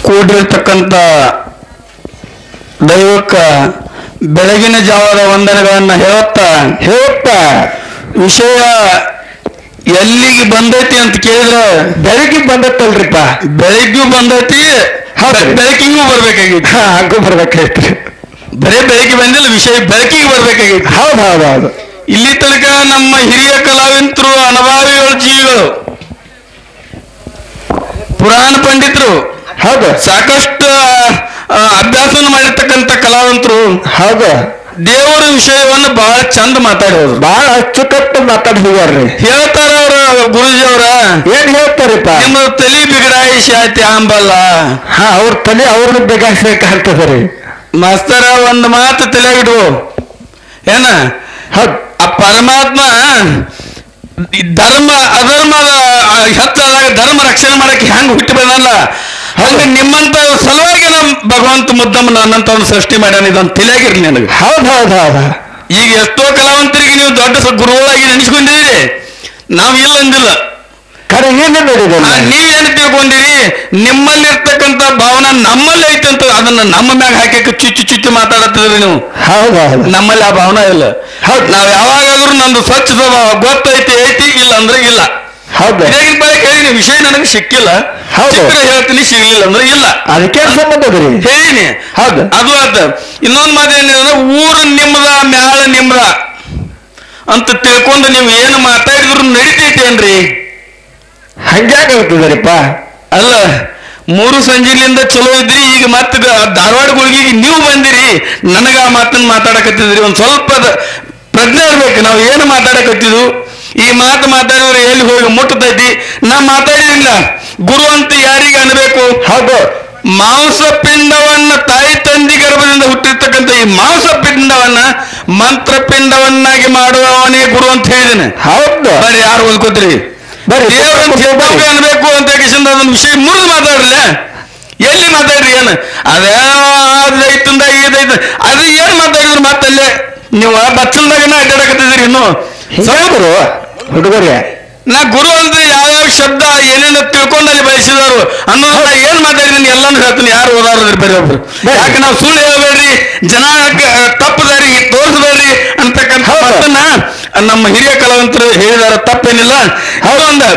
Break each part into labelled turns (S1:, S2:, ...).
S1: ಕೂಡಿರ್ತಕ್ಕಂಥ ದೈವಕ್ಕ ಬೆಳಗಿನ ಜಾವದ ವಂದನೆಗಳನ್ನ ಹೇಳುತ್ತಾ ವಿಷಯ ಎಲ್ಲಿಗೆ ಬಂದೈತಿ ಅಂತ ಕೇಳಿದ್ರೆ
S2: ಬೆಳಕಿಗೆ ಬಂದತ್ತಲ್ರಿಪ್ಪ.
S1: ಬೆಳಗ್ಗೂ ಬಂದೈತಿ, ಬೆಳಕಿಗೂ ಬರ್ಬೇಕಾಗಿತ್ತು.
S2: ಹಂಗೂ ಬರ್ಬೇಕಾಯ್ತ್ರಿ.
S1: ಬರೇ ಬೆಳಗ್ಗೆ ಬಂದಿಲ್ಲ, ವಿಷಯ ಬೆಳಕಿಗೆ ಬರ್ಬೇಕಾಗಿತ್ತು.
S2: ಹೌದು.
S1: ಇಲ್ಲಿ ತನಕ ನಮ್ಮ ಹಿರಿಯ ಕಲಾವಿದರು, ಅನುಭಾವಿಗಳು, ಜೀವಿಗಳು, ಪುರಾಣ ಪಂಡಿತರು,
S2: ಹೌದು,
S1: ಸಾಕಷ್ಟು ಅಭ್ಯಾಸವನ್ನು ಮಾಡಿರ್ತಕ್ಕಂಥ ಕಲಾವಂತರು,
S2: ಹೌದು,
S1: ದೇವರ ವಿಷಯವನ್ನು ಬಹಳ ಚಂದ ಮಾತಾಡೋರು,
S2: ಬಹಳ ಅಚ್ಚುಕಟ್ಟು ಮಾತಾಡಿ ಹೋಗ್ಯಾರ್ರಿ.
S1: ಹೇಳ್ತಾರ ಅವ್ರ ಗುರುಜಿ ಅವ್ರ.
S2: ಏನ್ ಹೇಳ್ತಾರಪ್ಪ?
S1: ನಿಮ್ಮ ತಲೆ ಬಿಗಡಾಯಿಸಿ ಅಂಬಲ್ಲ.
S2: ಅವ್ರ ತಲೆ ಅವ್ರನ್ನ ಬೇಕಾಗ್ತದ್ರಿ.
S1: ಮಾಸ್ತರ ಒಂದು ಮಾತು ತಲೆಗಿಡು, ಏನ ಆ ಪರಮಾತ್ಮ ಧರ್ಮ ಅಧರ್ಮದ ಹೆಚ್ಚಾದಾಗ ಧರ್ಮ ರಕ್ಷಣೆ ಮಾಡಕ್ಕೆ ಹೆಂಗ್ ಹುಟ್ಟಿ ಬಂದಲ್ಲ, ಹಂಗೆ ನಿಮ್ಮಂತ ಸಲುವಾಗಿ ನಮ್ಮ ಭಗವಂತ ಮುದ್ದಮ್ಮ ನನ್ನಂತವ್ನು ಸೃಷ್ಟಿ ಮಾಡ್ಯಾನ. ಇದೊಂದು ತಿಳಿಯಾಗಿರ್ಲಿ ನನಗೆ.
S2: ಹೌದು.
S1: ಈಗ ಎಷ್ಟೋ ಕಲಾವಂತರಿಗೆ ನೀವು ದೊಡ್ಡ ಗುರುಗಳಾಗಿ ನೆನೆಸ್ಕೊಂಡಿದ್ದೀರಿ, ನಾವು ಇಲ್ಲ ಅಂದಿಲ್ಲ. ನೀವೇನು ತಿಳ್ಕೊಂಡಿರಿ? ನಿಮ್ಮಲ್ಲಿರ್ತಕ್ಕಂಥ ಭಾವನೆ ನಮ್ಮಲ್ಲಿ ಐತೆ ಅಂತ ಅದನ್ನ ನಮ್ಮ ಮ್ಯಾಗ ಹಾಕಕ್ಕೆ ಚುಚ್ಚಿ ಮಾತಾಡತ್ತಿದ್ರಿ ನೀವು. ನಮ್ಮಲ್ಲಿ ಆ ಭಾವನೆ ಇಲ್ಲ. ನಾವ್ ಯಾವಾಗಾದ್ರೂ ನಂದು ಸ್ವಚ್ಛ ಸ್ವಭಾವ ಗೊತ್ತೈತಿ, ಇಲ್ಲ ಅಂದ್ರೆ ಇಲ್ಲ. ಈಗಿನ ಬಳಿ ಹೇಳಿನಿ, ವಿಷಯ ನನಗೆ ಸಿಕ್ಕಿಲ್ಲ, ಹೇಳ್ತೀನಿ, ಸಿಗ್ಲಿಲ್ಲ ಅಂದ್ರೆ ಇಲ್ಲ.
S2: ಅದಕ್ಕೆ
S1: ಹೇಳಿನಿ. ಅದು ಅದ. ಇನ್ನೊಂದು ಮಾತೇನಿದ್ರೆ, ಊರು ನಿಮ್ಮದ ಮ್ಯಾಳ ನಿಮ್ದ ಅಂತ ತಿಳ್ಕೊಂಡು ನೀವು ಏನು ಮಾತಾಡಿದ್ರು ನಡಿತೈತೇನ್ರಿ?
S2: ಹಂಗಾಗತ್ತದರಿಪ್ಪ.
S1: ಅಲ್ಲ, 3 ಸಂಜೆಲಿಂದ ಚಲೋ ಇದ್ರಿ, ಈಗ ಮತ್ತೆ ಧಾರವಾಡ ಗುಳಿಗೆ ನೀವು ಬಂದಿರಿ, ನನಗ ಆ ಮಾತನ್ನು ಮಾತಾಡಕತ್ತಿದ್ರಿ. ಒಂದ್ ಸ್ವಲ್ಪ ಪ್ರಜ್ಞೆ ಇರ್ಬೇಕು. ನಾವು ಏನು ಮಾತಾಡಕತ್ತಿದ್ವು, ಈ ಮಾತು ಮಾತಾಡಿದ್ರೆ ಎಲ್ಲಿ ಹೋಗಿ ಮುಟ್ಟತೈತಿ. ನಾ ಮಾತಾಡಿದಿಲ್ಲ, ಗುರು ಅಂತ ಯಾರಿಗೆ ಅನ್ಬೇಕು?
S2: ಹೌದು.
S1: ಮಾಂಸ ಪಿಂಡವನ್ನ ತಾಯಿ ತಂದಿ ಗರ್ಭದಿಂದ ಹುಟ್ಟಿರ್ತಕ್ಕಂಥ ಈ ಮಾಂಸ ಪಿಂಡವನ್ನ ಮಂತ್ರ ಪಿಂಡವನ್ನಾಗಿ ಮಾಡುವವನೇ ಗುರು ಅಂತ ಹೇಳಿದ್ದೇನೆ.
S2: ಹೌದು.
S1: ಬರೀ ಯಾರು ಓದ್ಕೋತೀರಿ? ಅನ್ಬೇಕು ಅಂತ ಅದನ್ನ ವಿಷಯ ಮುರಿದು ಮಾತಾಡ್ರಲ್ಲ. ಎಲ್ಲಿ ಮಾತಾಡ್ರಿ? ಏನು ಅದೈತಂದ ಇದೈತ ಅದು ಏನ್ ಮಾತಾಡಿದ್ರು ಮಾತಲ್ಲೇ ನೀವು ಬಚ್ಚಲ್ದಾಗನ ಅಡ್ಡಾಡಕತ್ತಿದ್ರಿ. ಇನ್ನು
S2: ಹುಡುಗರಿ,
S1: ನಾ ಗುರು ಅಂದ್ರೆ ಯಾವ್ಯಾವ ಶಬ್ದ ಏನೇನು ತಿಳ್ಕೊಂಡು ಅಲ್ಲಿ ಬಯಸಿದವರು ಅನ್ನೋದನ್ನ ಏನ್ ಮಾತಾಡಿದೀನಿ ಎಲ್ಲಾನು ಹೇಳ್ತೀನಿ. ಯಾರು ಓದಾಡ್ರಿ ಬರೀ ಒಬ್ರು. ಯಾಕೆ ನಾವು ಸುಳ್ಳು ಹೇಳ್ಬೇಡ್ರಿ, ಜನ ತಪ್ಪದಾರಿ ತೋರಿಸಬೇಡ್ರಿ ಅಂತಕ್ಕಂಥ ಮಾತನ್ನ ನಮ್ಮ ಹಿರಿಯ ಕಲಾವಂತರು ಹೇಳಿದಾರ, ತಪ್ಪೇನಿಲ್ಲ. ಒಂದು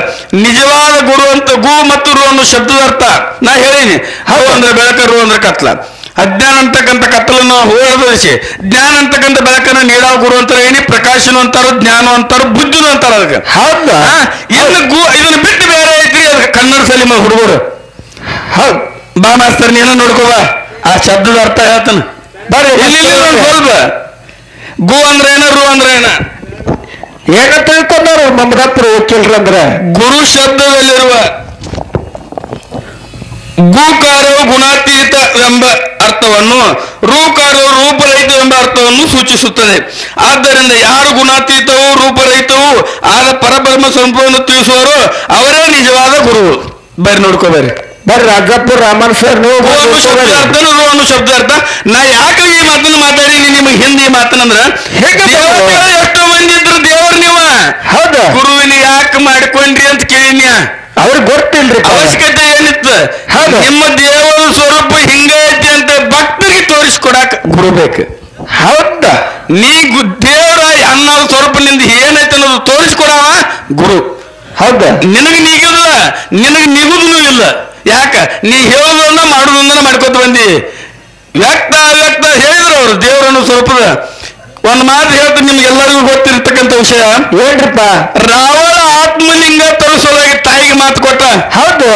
S1: ನಿಜವಾದ ಗುರು ಅಂತ ಗು ಮತ್ತು ರು ಅನ್ನೋ ಶಬ್ದದ ಅರ್ಥ ನಾ ಹೇಳಿನಿ. ಹೌ ಅಂದ್ರೆ ಬೆಳಕ, ರು ಅಂದ್ರೆ ಕತ್ಲ. ಅಜ್ಞಾನ ಅಂತಕ್ಕಂಥ ಕತ್ತಲನ್ನು ಹೋಗಡಿಸಿ ಜ್ಞಾನ ಅಂತಕ್ಕಂಥ ಬೆಳಕನ್ನು ನೀಡಾವ ಗುರು ಅಂತಾರೆ. ಏನಿ ಪ್ರಕಾಶನು ಅಂತಾರು, ಜ್ಞಾನ ಅಂತಾರು, ಬುದ್ಧಿನು ಅಂತಾರ. ಅದಕ್ಕೆ ಹೌದಾ? ಇದನ್ನ ಬಿಟ್ಟು ಬೇರೆ ಐತ್ರಿ. ಅದಕ್ಕೆ ಕನ್ನಡ ಸಲಿಮ ಹುಡುಗರು. ಹೌದು ಬಾ ಮಾಸ್ತರ್, ನೀನು ನೋಡ್ಕೋಬ, ಆ ಶಬ್ದದ ಅರ್ಥ ಹೇಳ್ತಾನ. ಬರ್ರಿ ಸ್ವಲ್ಪ ಗು ಅಂದ್ರೆ ಏನ, ರು ಅಂದ್ರೆ ಏನ
S2: ಏನ ತಿಳ್ಕೊಂಡವ್ರು ಮಮದಾಪುರ ವಕೀಲ್ರಂದ್ರ
S1: ಗುರು ಶಬ್ದದಲ್ಲಿರುವ ಗುಕಾರವು ಗುಣಾತೀತ ಎಂಬ ಅರ್ಥವನ್ನು, ರೂಕಾರವು ರೂಪರಹಿತ ಎಂಬ ಅರ್ಥವನ್ನು ಸೂಚಿಸುತ್ತದೆ. ಆದ್ದರಿಂದ ಯಾರು ಗುಣಾತೀತವೂ ರೂಪರಹಿತವೂ ಆದ ಪರಬ್ರಹ್ಮ ಸ್ವರೂಪವನ್ನು ತಿಳಿಸುವವರು ಅವರೇ ನಿಜವಾದ ಗುರು. ಬರ್ರಿ ನೋಡ್ಕೋಬೇರಿ.
S2: ಬರ್ರಿ ರಾಜಾಪುರ ರಾಮನ್ ಸರ್, ನೀವು
S1: ಶಬ್ದಾರ್ಥ ಶಬ್ದಾರ್ಥ. ನಾ ಯಾಕೆ ಈ ಮಾತನ್ನು ಮಾತಾಡೀನಿ ನಿಮಗೆ ಹಿಂದೆ? ಈ ಮಾತನಂದ್ರ ಎಷ್ಟೋ ಮಂದಿ ಇದ್ರು ದೇವ್ರ ನೀವ.
S2: ಹೌದು.
S1: ಗುರುವಿನ ಯಾಕೆ ಮಾಡ್ಕೊಂಡ್ರಿ ಅಂತ ಕೇಳಿನ್ಯ.
S2: ಅವ್ರಿಗೆ ಗೊತ್ತಿಲ್ರಿ
S1: ಅವಶ್ಯಕತೆ ಏನಿತ್ತು? ನಿಮ್ಮ ದೇವರ ಸ್ವರೂಪ ಹಿಂಗೈತಿ ಅಂತ ಭಕ್ತರಿಗೆ ತೋರಿಸ್ಕೊಡಾಕ ಗುರು ಬೇಕು.
S2: ಹೌದಾ?
S1: ನೀ ದೇವರ ಅನ್ನೋ ಸ್ವರೂಪನಿಂದ ಏನೈತೆ ಅನ್ನೋದು ತೋರಿಸ್ಕೊಡವ ಗುರು.
S2: ಹೌದಾ?
S1: ನಿನಗೆ ನೀಗಿಲ್ಲ, ನಿನಗೆ ನಿಗುದೂ ಇಲ್ಲ. ಯಾಕ? ನೀ ಹೇಳೋದನ್ನ ಮಾಡೋದನ್ನ ಮಾಡ್ಕೊತ ಬಂದಿ. ವ್ಯಕ್ತ ಅವ್ಯಕ್ತ ಹೇಳಿದ್ರು ಅವರು ದೇವರನ್ನು ಸ್ವರೂಪದ. ಒಂದು ಮಾತು ಹೇಳ್ತೀನಿ, ನಿಮ್ಗೆಲ್ಲರಿಗೂ ಗೊತ್ತಿರ್ತಕ್ಕಂಥ ವಿಷಯ.
S2: ಹೇಳ್ರಿಪ್ಪ.
S1: ರಾವಣ ಆತ್ಮಲಿಂಗ ತರಿಸೋದಾಗಿ ತಾಯಿಗೆ ಮಾತು ಕೊಟ್ಟ.
S2: ಹೌದು.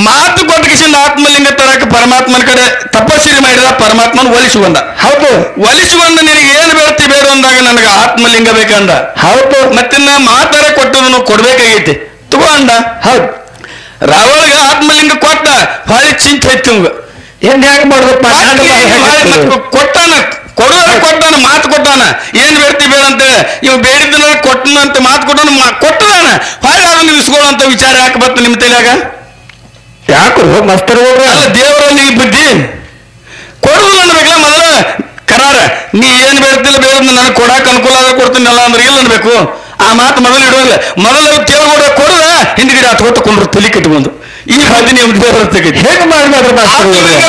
S1: ಮಾತು ಕೊಟ್ಟ ಕಿಸಿಂದ ಆತ್ಮಲಿಂಗ ತರಕ ಪರಮಾತ್ಮನ ಕಡೆ ತಪಸ್ಸಿರಿ ಮಾಡಿದ. ಪರಮಾತ್ಮನ ಒಲಿಸಿಕೊಂಡ.
S2: ಹೌದು.
S1: ಒಲಿಸಿಕೊಂಡ ನಿನಗೆ ಏನು ಬೇಡ್ತಿ ಬೇಡ ಅಂದಾಗ ನನಗೆ ಆತ್ಮಲಿಂಗ ಬೇಕಂದ.
S2: ಹೌದು.
S1: ಮತ್ತಿನ್ನ ಮಾತಾಡ ಕೊಟ್ಟದನ್ನು ಕೊಡ್ಬೇಕಾಗೈತಿ, ತಗೊಂಡ.
S2: ಹೌದು.
S1: ರಾವಳಿಗ ಆತ್ಮಲಿಂಗ ಕೊಟ್ಟ, ಹೊಳಿ ಚಿಂತೆ ಐತಿ ನಿಮ್ಗ.
S2: ಏನ್ ಹೆಂಗ್ ಮಾಡ್ಬೇಕು?
S1: ಕೊಟ್ಟಾನ, ಕೊಟ್ಟಾನ, ಮಾತು ಕೊಟ್ಟಾನ. ಏನ್ ಬೇಡ್ತಿ ಬೇಡ ಅಂತ ಇವ್ ಬೇಡಿದ್ದನ ಕೊಟ್ಟನಂತ ಮಾತು ಕೊಟ್ಟಾನ, ಕೊಟ್ಟದಾನ. ಹೊಳ್ಳಿ ಅದನ್ನು ಇಸ್ಕೊಳ್ಳೋಂತ ವಿಚಾರ ಯಾಕೆ ಬತ್ತ ನಿಮ್ ತಲೆಯಾಗ?
S2: ಯಾಕೆ ಮಸ್ತರ್
S1: ಅಲ್ಲ, ದೇವರಲ್ಲಿ ಬುದ್ಧಿ ಕೊಡುದು ಅನ್ಬೇಕಲ್ಲ ಮೊದಲ ಕರಾರ. ನೀ ಏನ್ ಬೇಡ್ತಿಲ್ಲ ಬೇಡ, ನನಗೆ ಕೊಡಾಕ ಅನುಕೂಲ ಆದ್ರೆ ಕೊಡ್ತೀನಲ್ಲ ಅಂದ್ರೆ ಇಲ್ಲ ಅನ್ಬೇಕು. ಆ ಮಾತು ಮೊದಲು ಇಡುವಲ್ಲ. ಮೊದಲು ಕೇಳ್ಕೊಡ ಕೊಡುದ ಹಿಂದ್ಗಡೆ ಹತ್ತು ಕೊಟ್ಟುಕೊಂಡ್ರು ತಲೆ ಕಟ್ಕೊಂಡು ಈ ಬುದ್ಧಿ ನೀವು ದೇವರ ತೆಗೆದು
S2: ಹೇಗೆ ಮಾಡ್ಬೇಡ್ರಿ ಮಾಸ್ತರ್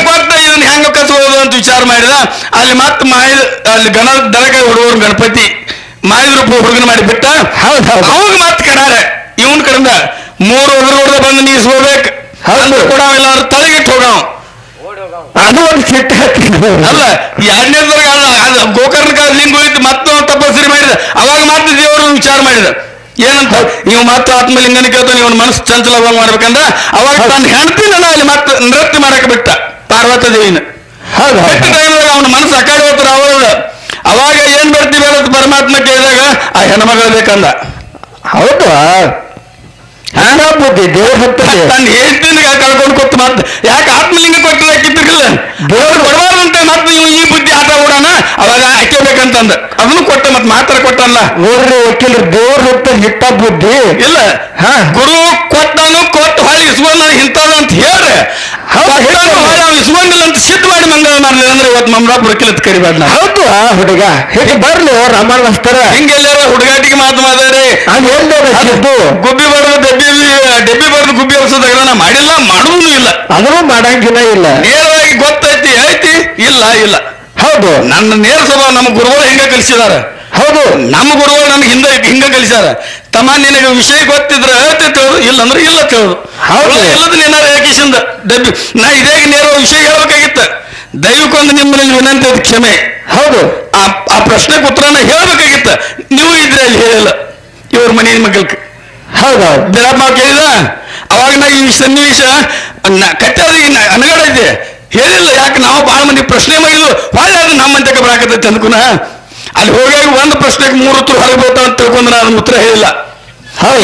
S1: ಕೊಟ್ಟ ಇದನ್ನ ಹೆಂಗ ಕಸಬಹುದು ಅಂತ ವಿಚಾರ ಮಾಡಿದ. ಅಲ್ಲಿ ಮತ್ತೆ ಅಲ್ಲಿ ದನಕ ಹುಡುಗರು ಗಣಪತಿ ಮಾಯದ ರೂಪ ಹುಡುಗನ ಮಾಡಿ ಬಿಟ್ಟ. ಅವಾಗ ಮತ್ತೆ ಕಡಾರ ಇವನ್ ಕಡೆಯಿಂದ 3 ಹೊಡೆದ ಬಂದು ನೀಸ್ಕೋಬೇಕು ಕೂಡ ತಲೆಗಿಟ್ಟು ಹೋಗವ.
S2: ಅದು ಒಂದು ಸಿಟ್ಟು
S1: ಅಲ್ಲ 2ನೇದ್ರಾಗ ಗೋಕರ್ಣಕ ಲಿಂಗ ಹೋಯ್ತು ಮತ್ತೆ ತಪಸ್ಸರಿ ಮಾಡಿದ. ಅವಾಗ ಮತ್ತೆ ದೇವರು ವಿಚಾರ ಮಾಡಿದ ಏನಂತ, ನೀವು ಮತ್ತೆ ಆತ್ಮಲಿಂಗನ ಕೇಳ್ತ ನೀವು ಮನಸ್ಸು ಚಂಚಲ ಮಾಡ್ಬೇಕಂದ್ರ ಅವಾಗ ತನ್ನ ಹೆಂಡತಿನ ಅಲ್ಲಿ ಮತ್ತೆ ನೃತ್ಯ ಮಾಡಕ್ ಬಿಟ್ಟ ಪಾರ್ವತ ದೇವಿನ. ಅವನ ಮನಸ್ಸು ಆ ಕಡೆ ಹೋಗ್ತಾರ ಅವಳ. ಅವಾಗ ಏನ್ ಬರ್ತೀವಿ ಹೇಳತ್ ಪರಮಾತ್ಮ ಕೇಳಿದಾಗ ಆ ಹೆಣ್ಮಗಳು ಬೇಕಂದ.
S2: ಹೌದು ಬುದ್ಧಿ ದೇವ್ರ
S1: ತನ್ನ ಹೇಳ್ತೀನಿ ಕಳ್ಕೊಂಡು ಕೊಟ್ಟು ಮತ್ತೆ ಯಾಕೆ ಆತ್ಮಲಿಂಗ ಕೊಟ್ಟಿಲ್ಲ ಕಿತ್ತಿರ್ಲಿಲ್ಲ ದೇವ್ರು ಕೊಡಬಾರ್ದಂತೆ ಮತ್ತೆ ನೀವು ಈ ಬುದ್ಧಿ ಆಟ ಓಡೋಣ ಅವಾಗ ಹಾಕಬೇಕಂತಂದ ಅದನ್ನು ಕೊಟ್ಟ ಮತ್ತೆ ಮಾತ್ರ ಕೊಟ್ಟಲ್ಲ.
S2: ನೋಡ್ರಿ ವಕೀಲರು ದೇವ್ರ ಹೊತ್ತ ಹಿಟ್ಟ ಬುದ್ಧಿ
S1: ಇಲ್ಲ. ಗುರು ಕೊಟ್ಟನು ಕೊಟ್ಟು ಹೊಳಿ ಇಸ್ಕೊಂಡ ಇಂಥದ ಅಂತ ಹೇಳ್ರೆ ಇಸ್ಕೊಂಡಿಲ್ಲ ಅಂತ ಸಿದ್ಧ ಮಾಡಿ ಮಂಗಳ ಮಾಡ್ಲಿ ಅಂದ್ರೆ ಇವತ್ತು ಮಮರಾಪುರ ಕಿಲತ್ ಕರಿಬೇಡ.
S2: ಹೌದು ಹುಡುಗ ಹೇಗೆ ಬರ್ಲಿ ರಾಮಾಯಣ ಮಾಸ್ತರ
S1: ಹಿಂಗೆಲ್ಲಾರ ಹುಡುಗಾಟಿಗೆ ಮಾತು ಮಾತಾಡಿ ಗುಬ್ಬಿ ಬಡದು ಡೆಬ್ಬಿ ಬಡದು ಗುಬ್ಬಿ ಅವಸದಾಗ ನಾ ಮಾಡಿಲ್ಲ ಮಾಡುದೂ ಇಲ್ಲ
S2: ಅದನ್ನು ಮಾಡಂಗಿಲ್ಲ ಇಲ್ಲ.
S1: ನೇರವಾಗಿ ಗೊತ್ತೈತಿ ಐತಿ ಇಲ್ಲ ಇಲ್ಲ.
S2: ಹೌದು
S1: ನನ್ನ ನೇರ ಸ್ವಭಾವ ನಮ್ಮ ಗುರುಗಳು ಹಿಂಗ ಕಲಿಸಿದಾರ.
S2: ಹೌದು
S1: ನಮ್ಮ ಗುರುಗಳು ನಮ್ಗೆ ಹಿಂಗ ಕಲಿಸ್ಯಾರ. ತಮ್ಮ ನಿನಗೆ ವಿಷಯ ಗೊತ್ತಿದ್ರೆ ಹೇಳ್ತಿ ತಿಳಿದು ಇಲ್ಲ ಅಂದ್ರೆ ಇಲ್ಲ ತಿಳಿದು ಇಲ್ಲದ ನಿನ್ನ ಏಕೇಶಿಂದ ಡಬ್ಬಿ ನಾ ಇದೇ ನೇರ ವಿಷಯ ಹೇಳ್ಬೇಕಾಗಿತ್ತ. ದೈವಕ್ಕೊಂದು ನಿಮ್ಮಲ್ಲಿ ವಿನಂತಿ ಕ್ಷಮೆ.
S2: ಹೌದು
S1: ಆ ಪ್ರಶ್ನೆಗೆ ಉತ್ತರನ ಹೇಳ್ಬೇಕಾಗಿತ್ತ. ನೀವು ಇದ್ರೆ ಅಲ್ಲಿ ಹೇಳಿಲ್ಲ ಇವ್ರ ಮನೆ ಮಗಲ್ಕ.
S2: ಹೌದೌದು
S1: ಬಿಡಪ್ಪ ಕೇಳಿದ ಅವಾಗ ನಾ ಈ ಸನ್ನಿವೇಶ ಕಟ್ಟದ ಅನಗಡೈತೆ ಹೇಳಿಲ್ಲ. ಯಾಕೆ ನಾವು ಬಹಳ ಮಂದಿ ಪ್ರಶ್ನೆ ಮಾಡಿದ್ವು ಹೊಳ್ಳಿ ಅದು ನಮ್ಮ ಮಂತ್ಯಕ್ಕೆ ಬರಾಕತ್ತೈತೆ ಅಂದ್ಕುನ ಅಲ್ಲಿ ಹೋಗಿ ಒಂದು ಪ್ರಶ್ನೆಗೆ 3 ಉತ್ತರ ಹೊರಗೆ ಬರ್ತಾವ ಅಂತ ತಿಳ್ಕೊಂಡು ನಾನು ಉತ್ತರ ಹೇಳಿಲ್ಲ.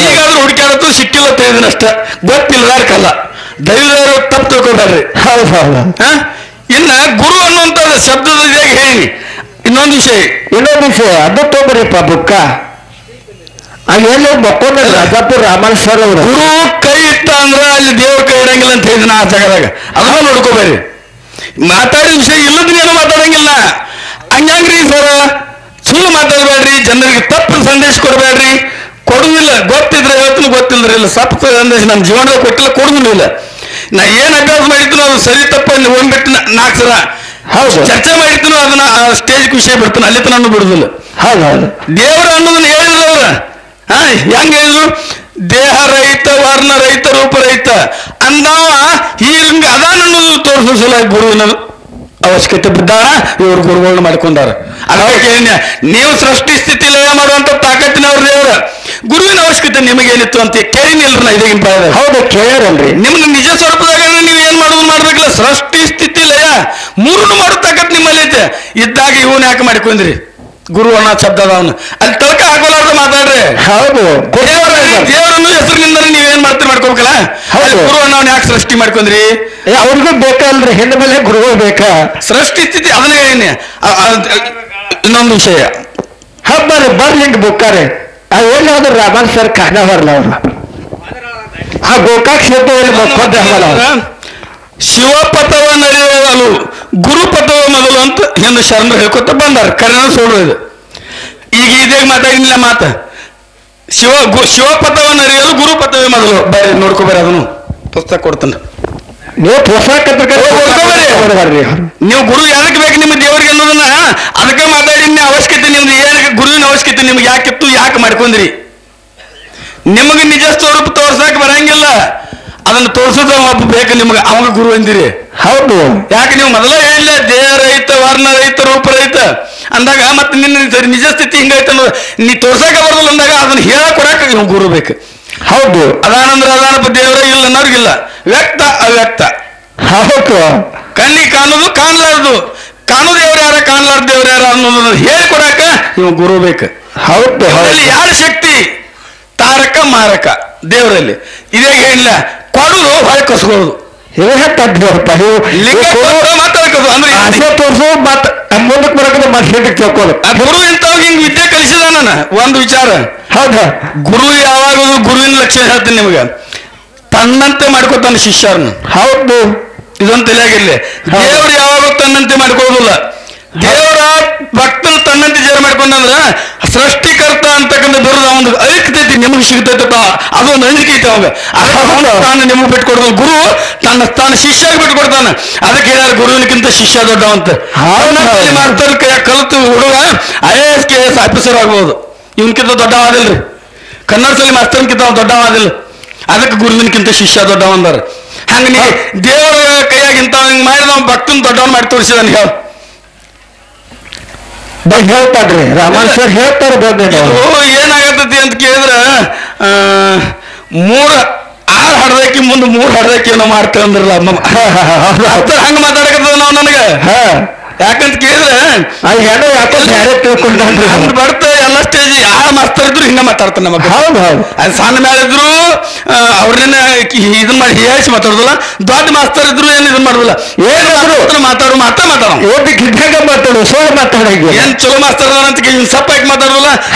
S1: ಈಗಾದ್ರೂ ಹುಡುಕಾಡತ್ತು ಸಿಕ್ಕಿಲ್ಲ ತಿಳಿದನಷ್ಟ ಗೊತ್ತಿಲ್ಲದಾರ್ಕಲ್ಲ ದೈವದವರು ತಪ್ಪು ತಿಳ್ಕೊಬೇಡ್ರಿ.
S2: ಹೌದು ಹೌದು
S1: ಇನ್ನ ಗುರು ಅನ್ನುವಂಥದ್ದು ಶಬ್ದದ ಹೇಳಿ ಇನ್ನೊಂದು ವಿಷಯ
S2: ಅದು ತೊಗೊರಿಪ್ಪ ಬುಕ್ಕ ಅಲ್ಲಿ ಮಕ್ಕೊಂಡ ರಾಜಾಪುರ ರಾಮನ್ ಸರ್ ಅವರು
S1: ಗುರು ಕೈ ಇಟ್ಟ ಅಂದ್ರ ಅಲ್ಲಿ ದೇವ್ರ ಕೈ ಇಡಂಗಿಲ್ಲ ಅಂತ ಹೇಳಿದ ಆ ಜಾಗದಾಗ ಅದನ್ನ ನೋಡ್ಕೋಬೇರಿ. ಮಾತಾಡಿದ ವಿಷಯ ಇಲ್ಲದನ್ನೇನು ಮಾತಾಡಂಗಿಲ್ಲ. ಹಂಗ್ರಿ ಸರ ಸುಳ್ಳು ಮಾತಾಡಬೇಡ್ರಿ, ಜನರಿಗೆ ತಪ್ಪು ಸಂದೇಶ ಕೊಡಬೇಡ್ರಿ. ಕೊಡುದಿಲ್ಲ ಗೊತ್ತಿದ್ರೆ ಹೇಳ್ತೀನಿ ಗೊತ್ತಿಲ್ರಿ ಇಲ್ಲ ಸಪ್ಪ ಸಂದೇಶ ನಮ್ಮ ಜೀವನದಾಗ ಕೊಟ್ಟಿಲ್ಲ ಕೊಡುದಿಲ್ಲ. ನಾ ಏನ್ ಅಭ್ಯಾಸ ಮಾಡಿರ್ತೀನೋ ಅದು ಸರಿ ತಪ್ಪ ಹೋಗ್ಬಿಟ್ಟು 4 ಸಲ
S2: ಹೌದು
S1: ಚರ್ಚೆ ಮಾಡಿರ್ತೀನೋ ಅದನ್ನ ಸ್ಟೇಜ್ ವಿಷಯ ಬಿಡ್ತಾನೆ ಅಲ್ಲಿ ತನೂ ಬಿಡುದಿಲ್ಲ.
S2: ಹೌದು
S1: ದೇವರು ಅನ್ನೋದನ್ನ ಹೇಳಿದ್ರು ಅವ್ರ ಹೆಂಗ ಹೇಳಿದ್ರು ದೇಹ ರಹಿತ ವರ್ಣ ರಹಿತ ರೂಪ ರಹಿತ ಅಂದವ ಹಿಂಗ ಅದಾನ ಅನ್ನೋದು ತೋರಿಸೋ ಸಲ ಗುರುವಿನ ಅವಶ್ಯಕತೆ ಬಿದ್ದಾರ ಇವ್ರು ಗುರುಗಳನ್ನ ಮಾಡ್ಕೊಂಡಾರ. ಅದಕ್ಕೆ ನೀವು ಸೃಷ್ಟಿ ಸ್ಥಿತಿ ಲಯ ಮಾಡುವಂತ ತಾಕತ್ತಿನವ್ರ ದೇವ್ರ ಗುರುವಿನ ಅವಶ್ಯಕತೆ ನಿಮಗೇನಿತ್ತು ಅಂತ ಕೇಳಿನಿಲ್ರಿ ನಾ ಇದೇಗಿನ ಪ್ರಾಯದಾಗ.
S2: ಹೌದು ಕೇಳ್ರಿ
S1: ನಿಮ್ಗೆ ನಿಜ ಸ್ವರೂಪದಾಗ ನೀವು ಏನ್ ಮಾಡೋದು ಮಾಡ್ಬೇಕಿಲ್ಲ. ಸೃಷ್ಟಿ ಸ್ಥಿತಿ ಲಯ 3 ಮಾಡೋ ತಾಕತ್ ನಿಮ್ಮಲ್ಲಿ ಐತೆ. ಇದ್ದಾಗ ಇವನ್ ಯಾಕೆ ಮಾಡ್ಕೊಂಡ್ರಿ ಗುರು ಅನ್ನೋ ಶಬ್ದ ಅವನು ಅಲ್ಲಿ ತಳಕ ಹಾಕೋಲಾರ್ದ ಮಾತಾಡ್ರಿ.
S2: ಹೌದು
S1: ದೇವರನ್ನು ಹೆಸರಿನಿಂದ ನೀವೇನ್ ಮಾಡ್ತೀರಿ ಮಾಡ್ಕೋಬೇಕಲ್ಲ. ಗುರು ಅನ್ನೋನ್ ಯಾಕೆ ಸೃಷ್ಟಿ ಮಾಡ್ಕೊಂಡ್ರಿ?
S2: ಅವ್ರಿಗೂ ಬೇಕಲ್ರಿ ಹೆಣ್ಣ ಮೇಲೆ ಗುರುಗಳು ಬೇಕಾ?
S1: ಸೃಷ್ಟಿ ಸ್ಥಿತಿ ಅದನ್ನ ಹೇಳಿ. ಇನ್ನೊಂದು ವಿಷಯ
S2: ಬರ್ಲಿ ಹಿಂಗ್ ಬುಕ್ಕಾರೆ ಎಲ್ಲಾದ್ರು ರಾಮನ್ ಸರ್ ಕಾಣವರ್ಲ ಅವ್ರು ಆ ಗೋಕಾಕ್ ಕ್ಷೇತ್ರದಲ್ಲಿ ಮಕ್ಕೊಂಡ್ರ
S1: ಶಿವಪಥವ ನಡೆಯಲು ಗುರುಪಥವ ಮೊದಲು ಅಂತ ಎಂದು ಶರಣರು ಹೇಳ್ಕೊತ ಬಂದಾರ. ಕರೆನ ಸೋಡು ಇದು ಈಗ ಇದೇ ಮಾತಾಡಿಲ್ಲ ಮಾತ ಶಿವಪಥವ ನಡೆಯಲು ಗುರುಪಥವೇ ಮೊದಲು. ಬರ್ರಿ ನೋಡ್ಕೋಬೇರಿ ಅದನ್ನು ಪುಸ್ತಕ ಕೊಡ್ತಾನೆ.
S2: ನೀವು ಪುಸ್ತಕ
S1: ನೀವು ಗುರು ಯಾಕೆ ಬೇಕು ನಿಮ್ಮ ದೇವರಿಗೆ ಅನ್ನೋದನ್ನ ಅದಕ್ಕೆ ಮಾತಾಡಿ ಅವಶ್ಯಕತೆ ನಿಮ್ದು ಏನಕ್ಕೆ ಗುರುವಿನ ಅವಶ್ಯಕತೆ ನಿಮ್ಗೆ ಯಾಕಿತ್ತು ಯಾಕೆ ಮಾಡ್ಕೊಂಡ್ರಿ? ನಿಮಗೆ ನಿಜ ಸ್ವರೂಪ ತೋರ್ಸಕ್ ಬರಂಗಿಲ್ಲ. ಅದನ್ನು ತೋರ್ಸೋದ ಒಬ್ಬ ಬೇಕು ನಿಮ್ಗೆ ಅವಾಗ ಗುರು ಅಂದಿರಿ.
S2: ಹೌದು
S1: ಯಾಕೆ ನೀವು ಮೊದಲ ಹೇಳಿಲ್ಲ ದೇಹ ರಹಿತ ವರ್ಣ ರಹಿತ ರೂಪ ರಹಿತ ಅಂದಾಗ ಮತ್ತೆ ನಿನ್ನ ನಿಜ ಸ್ಥಿತಿ ಹಿಂಗೈತೆ ಅನ್ನೋದು ನೀ ತೋರ್ಸಕ ಬರೋದಿಲ್ಲ ಅಂದಾಗ ಅದನ್ನ ಹೇಳಕ್ ಕೊಡಾಕ ನೀವು ಗುರು ಬೇಕು.
S2: ಹೌದು
S1: ಅದಾನಂದ್ರೆ ಅದಾನಪ್ಪ ದೇವರ ಇಲ್ಲ ಅನ್ನೋರ್ಗಿಲ್ಲ. ವ್ಯಕ್ತ ಅವ್ಯಕ್ತ.
S2: ಹೌದು
S1: ಕಣ್ಣಿಗೆ ಕಾಣೋದು ಕಾಣ್ಲಾರ್ದು ಕಾಣೋದು ದೇವ್ರ ಯಾರ ಕಾಣ್ಲಾರ್ದು ದೇವ್ರ ಯಾರ ಅನ್ನೋದನ್ನ ಹೇಳಿ ಕೊಡಾಕ ನೀವು ಗುರು ಬೇಕು.
S2: ಹೌದು
S1: ಅವರಲ್ಲಿ ಯಾರ ಶಕ್ತಿ ತಾರಕ ಮಾರಕ ದೇವರಲ್ಲಿ ಇದೇ ಹೇಳಿಲ್ಲ. ಕೊಡುದು ಹೊಳೆ ಕಸ್ಕೊಳ್ಳೋದು
S2: ತೋರ್ಸು ಮತ್ ಮುಂದಕ್ಕೆ ಬರಕ ಮತ್ತೆ ತಿಳ್ಕೊಳ್ಳು.
S1: ಗುರು ಇಂಥವ್ ಹಿಂಗ್ ವಿದ್ಯೆ ಕಲಿಸಿದ ನಾನು ಒಂದು ವಿಚಾರ.
S2: ಹೌದಾ
S1: ಗುರು ಯಾವಾಗಲೂ ಗುರುವಿನ ಲಕ್ಷಣ ಹೇಳ್ತೀನಿ ನಿಮ್ಗೆ. ತನ್ನಂತೆ ಮಾಡ್ಕೊತಾನೆ ಶಿಷ್ಯರನ್ನು.
S2: ಹೌದು
S1: ಇದೊಂದು ತಲೆಯಾಗಿರ್ಲಿ. ದೇವರು ಯಾವಾಗ ತನ್ನಂತೆ ಮಾಡ್ಕೊಳ್ಳೋದಿಲ್ಲ. ದೇವರ ಭಕ್ತನ ತನ್ನಂತೆ ಜೇರ್ ಮಾಡ್ಕೊಂಡಂದ್ರ ಸೃಷ್ಟಿಕರ್ತ ಅಂತಕ್ಕಂಥ ಬಿರುದು ಒಂದು ಐಕ್ಯತೆ ನಿಮಗೆ ಸಿಗ್ತೈತಪ್ಪ, ಅದೊಂದು ಅಂಜಿಕೆ ಐತೆ ಅವಾಗ. ತಾನು ನಿಮಗೆ ಬಿಟ್ಕೊಡ್ತಾನ ಗುರು, ತನ್ನ ಶಿಷ್ಯಾಗಿ ಬಿಟ್ಕೊಡ್ತಾನ. ಅದಕ್ಕೆ ಹೇಳ್ಯಾರ ಗುರುವಿನಕ್ಕಿಂತ ಶಿಷ್ಯ ದೊಡ್ಡವಂತ. ಮಾಸ್ತರ ಕೈ ಕಲಿತು ಹುಡುಗ IAS KS ಆಫೀಸರ್ ಆಗ್ಬೋದು, ಇವನ್ಕಿಂತ ದೊಡ್ಡವಾದಿಲ್ರಿ. ಕನ್ನಡ ಶಾಲೆ ಮಾಸ್ತರ್ಕಿಂತ ದೊಡ್ಡವಾದಿಲ್ಲ. ಅದಕ್ಕೆ ಗುರುವಿನಕ್ಕಿಂತ ಶಿಷ್ಯ ದೊಡ್ಡವಂದಾರ. ಹಂಗ ನೀ ದೇವರ ಕೈಯಾಗಿಂತ ಹಿಂಗ್ ಮಾಡಿದ ಭಕ್ತನ ದೊಡ್ಡವನ್ ಮಾಡಿ ತೋರಿಸಿದಾನ.
S2: ಹೇಳ್ತಾರ್ರಿ ರಾಮಾನುಜರ್ ಹೇಳ್ತಾರ ಬಂದ
S1: ಏನಾಗತ್ತತಿ ಅಂತ ಕೇಳಿದ್ರ 6 ಹಡ್ದಕ್ಕಿ ಮುಂದೆ 3 ಹಡ್ದಕ್ಕಿ ಏನೋ ಮಾಡ್ತೇವೆ ಅಂದ್ರಲ್ಲ ಹಂಗ ಮಾತಾಡಕತ್ತದ ನಾವು ನನಗೆ. ಯಾಕಂತ ಕೇಳಿದ್ರೆ
S2: ಏನೋ ಯಾಕೆ ಬೇರೆ ತಿಳ್ಕೊಂಡ್ರಿ
S1: ಬರ್ತ ಎಲ್ಲ ಸ್ಟೇಜ್ ಯಾರ ಮಾಸ್ತರ್ ಇದ್ರು ಹಿಂಗ ಮಾತಾಡ್ತಾನೆ ನಮಗೆ.
S2: ಹೌದು ಹೌದು,
S1: ಅದು ಸಣ್ಣ ಮೇಳಿದ್ರು ಅವ್ರನ್ನ ಇದನ್ ಮಾಡಿ ಹೇಸಿ ಮಾತಾಡುದಿಲ್ಲ. ದೊಡ್ಡ ಮಾಸ್ತರ್ ಇದ್ರು ಏನ್ ಇದನ್ ಮಾಡುದಿಲ್ಲ, ಏನಾದ್ರು ಮಾತಾಡೋ
S2: ಗಿಡ್ಡಾಗ ಮಾತಾಡು ಸೋಳ ಮಾತಾಡಂಗೆ.
S1: ಏನ್ ಚಲೋ ಮಾಸ್ತರ್ ಅಂತ ಸಪ್ಪಾಗಿ ಮಾತಾಡುದಿಲ್ಲ.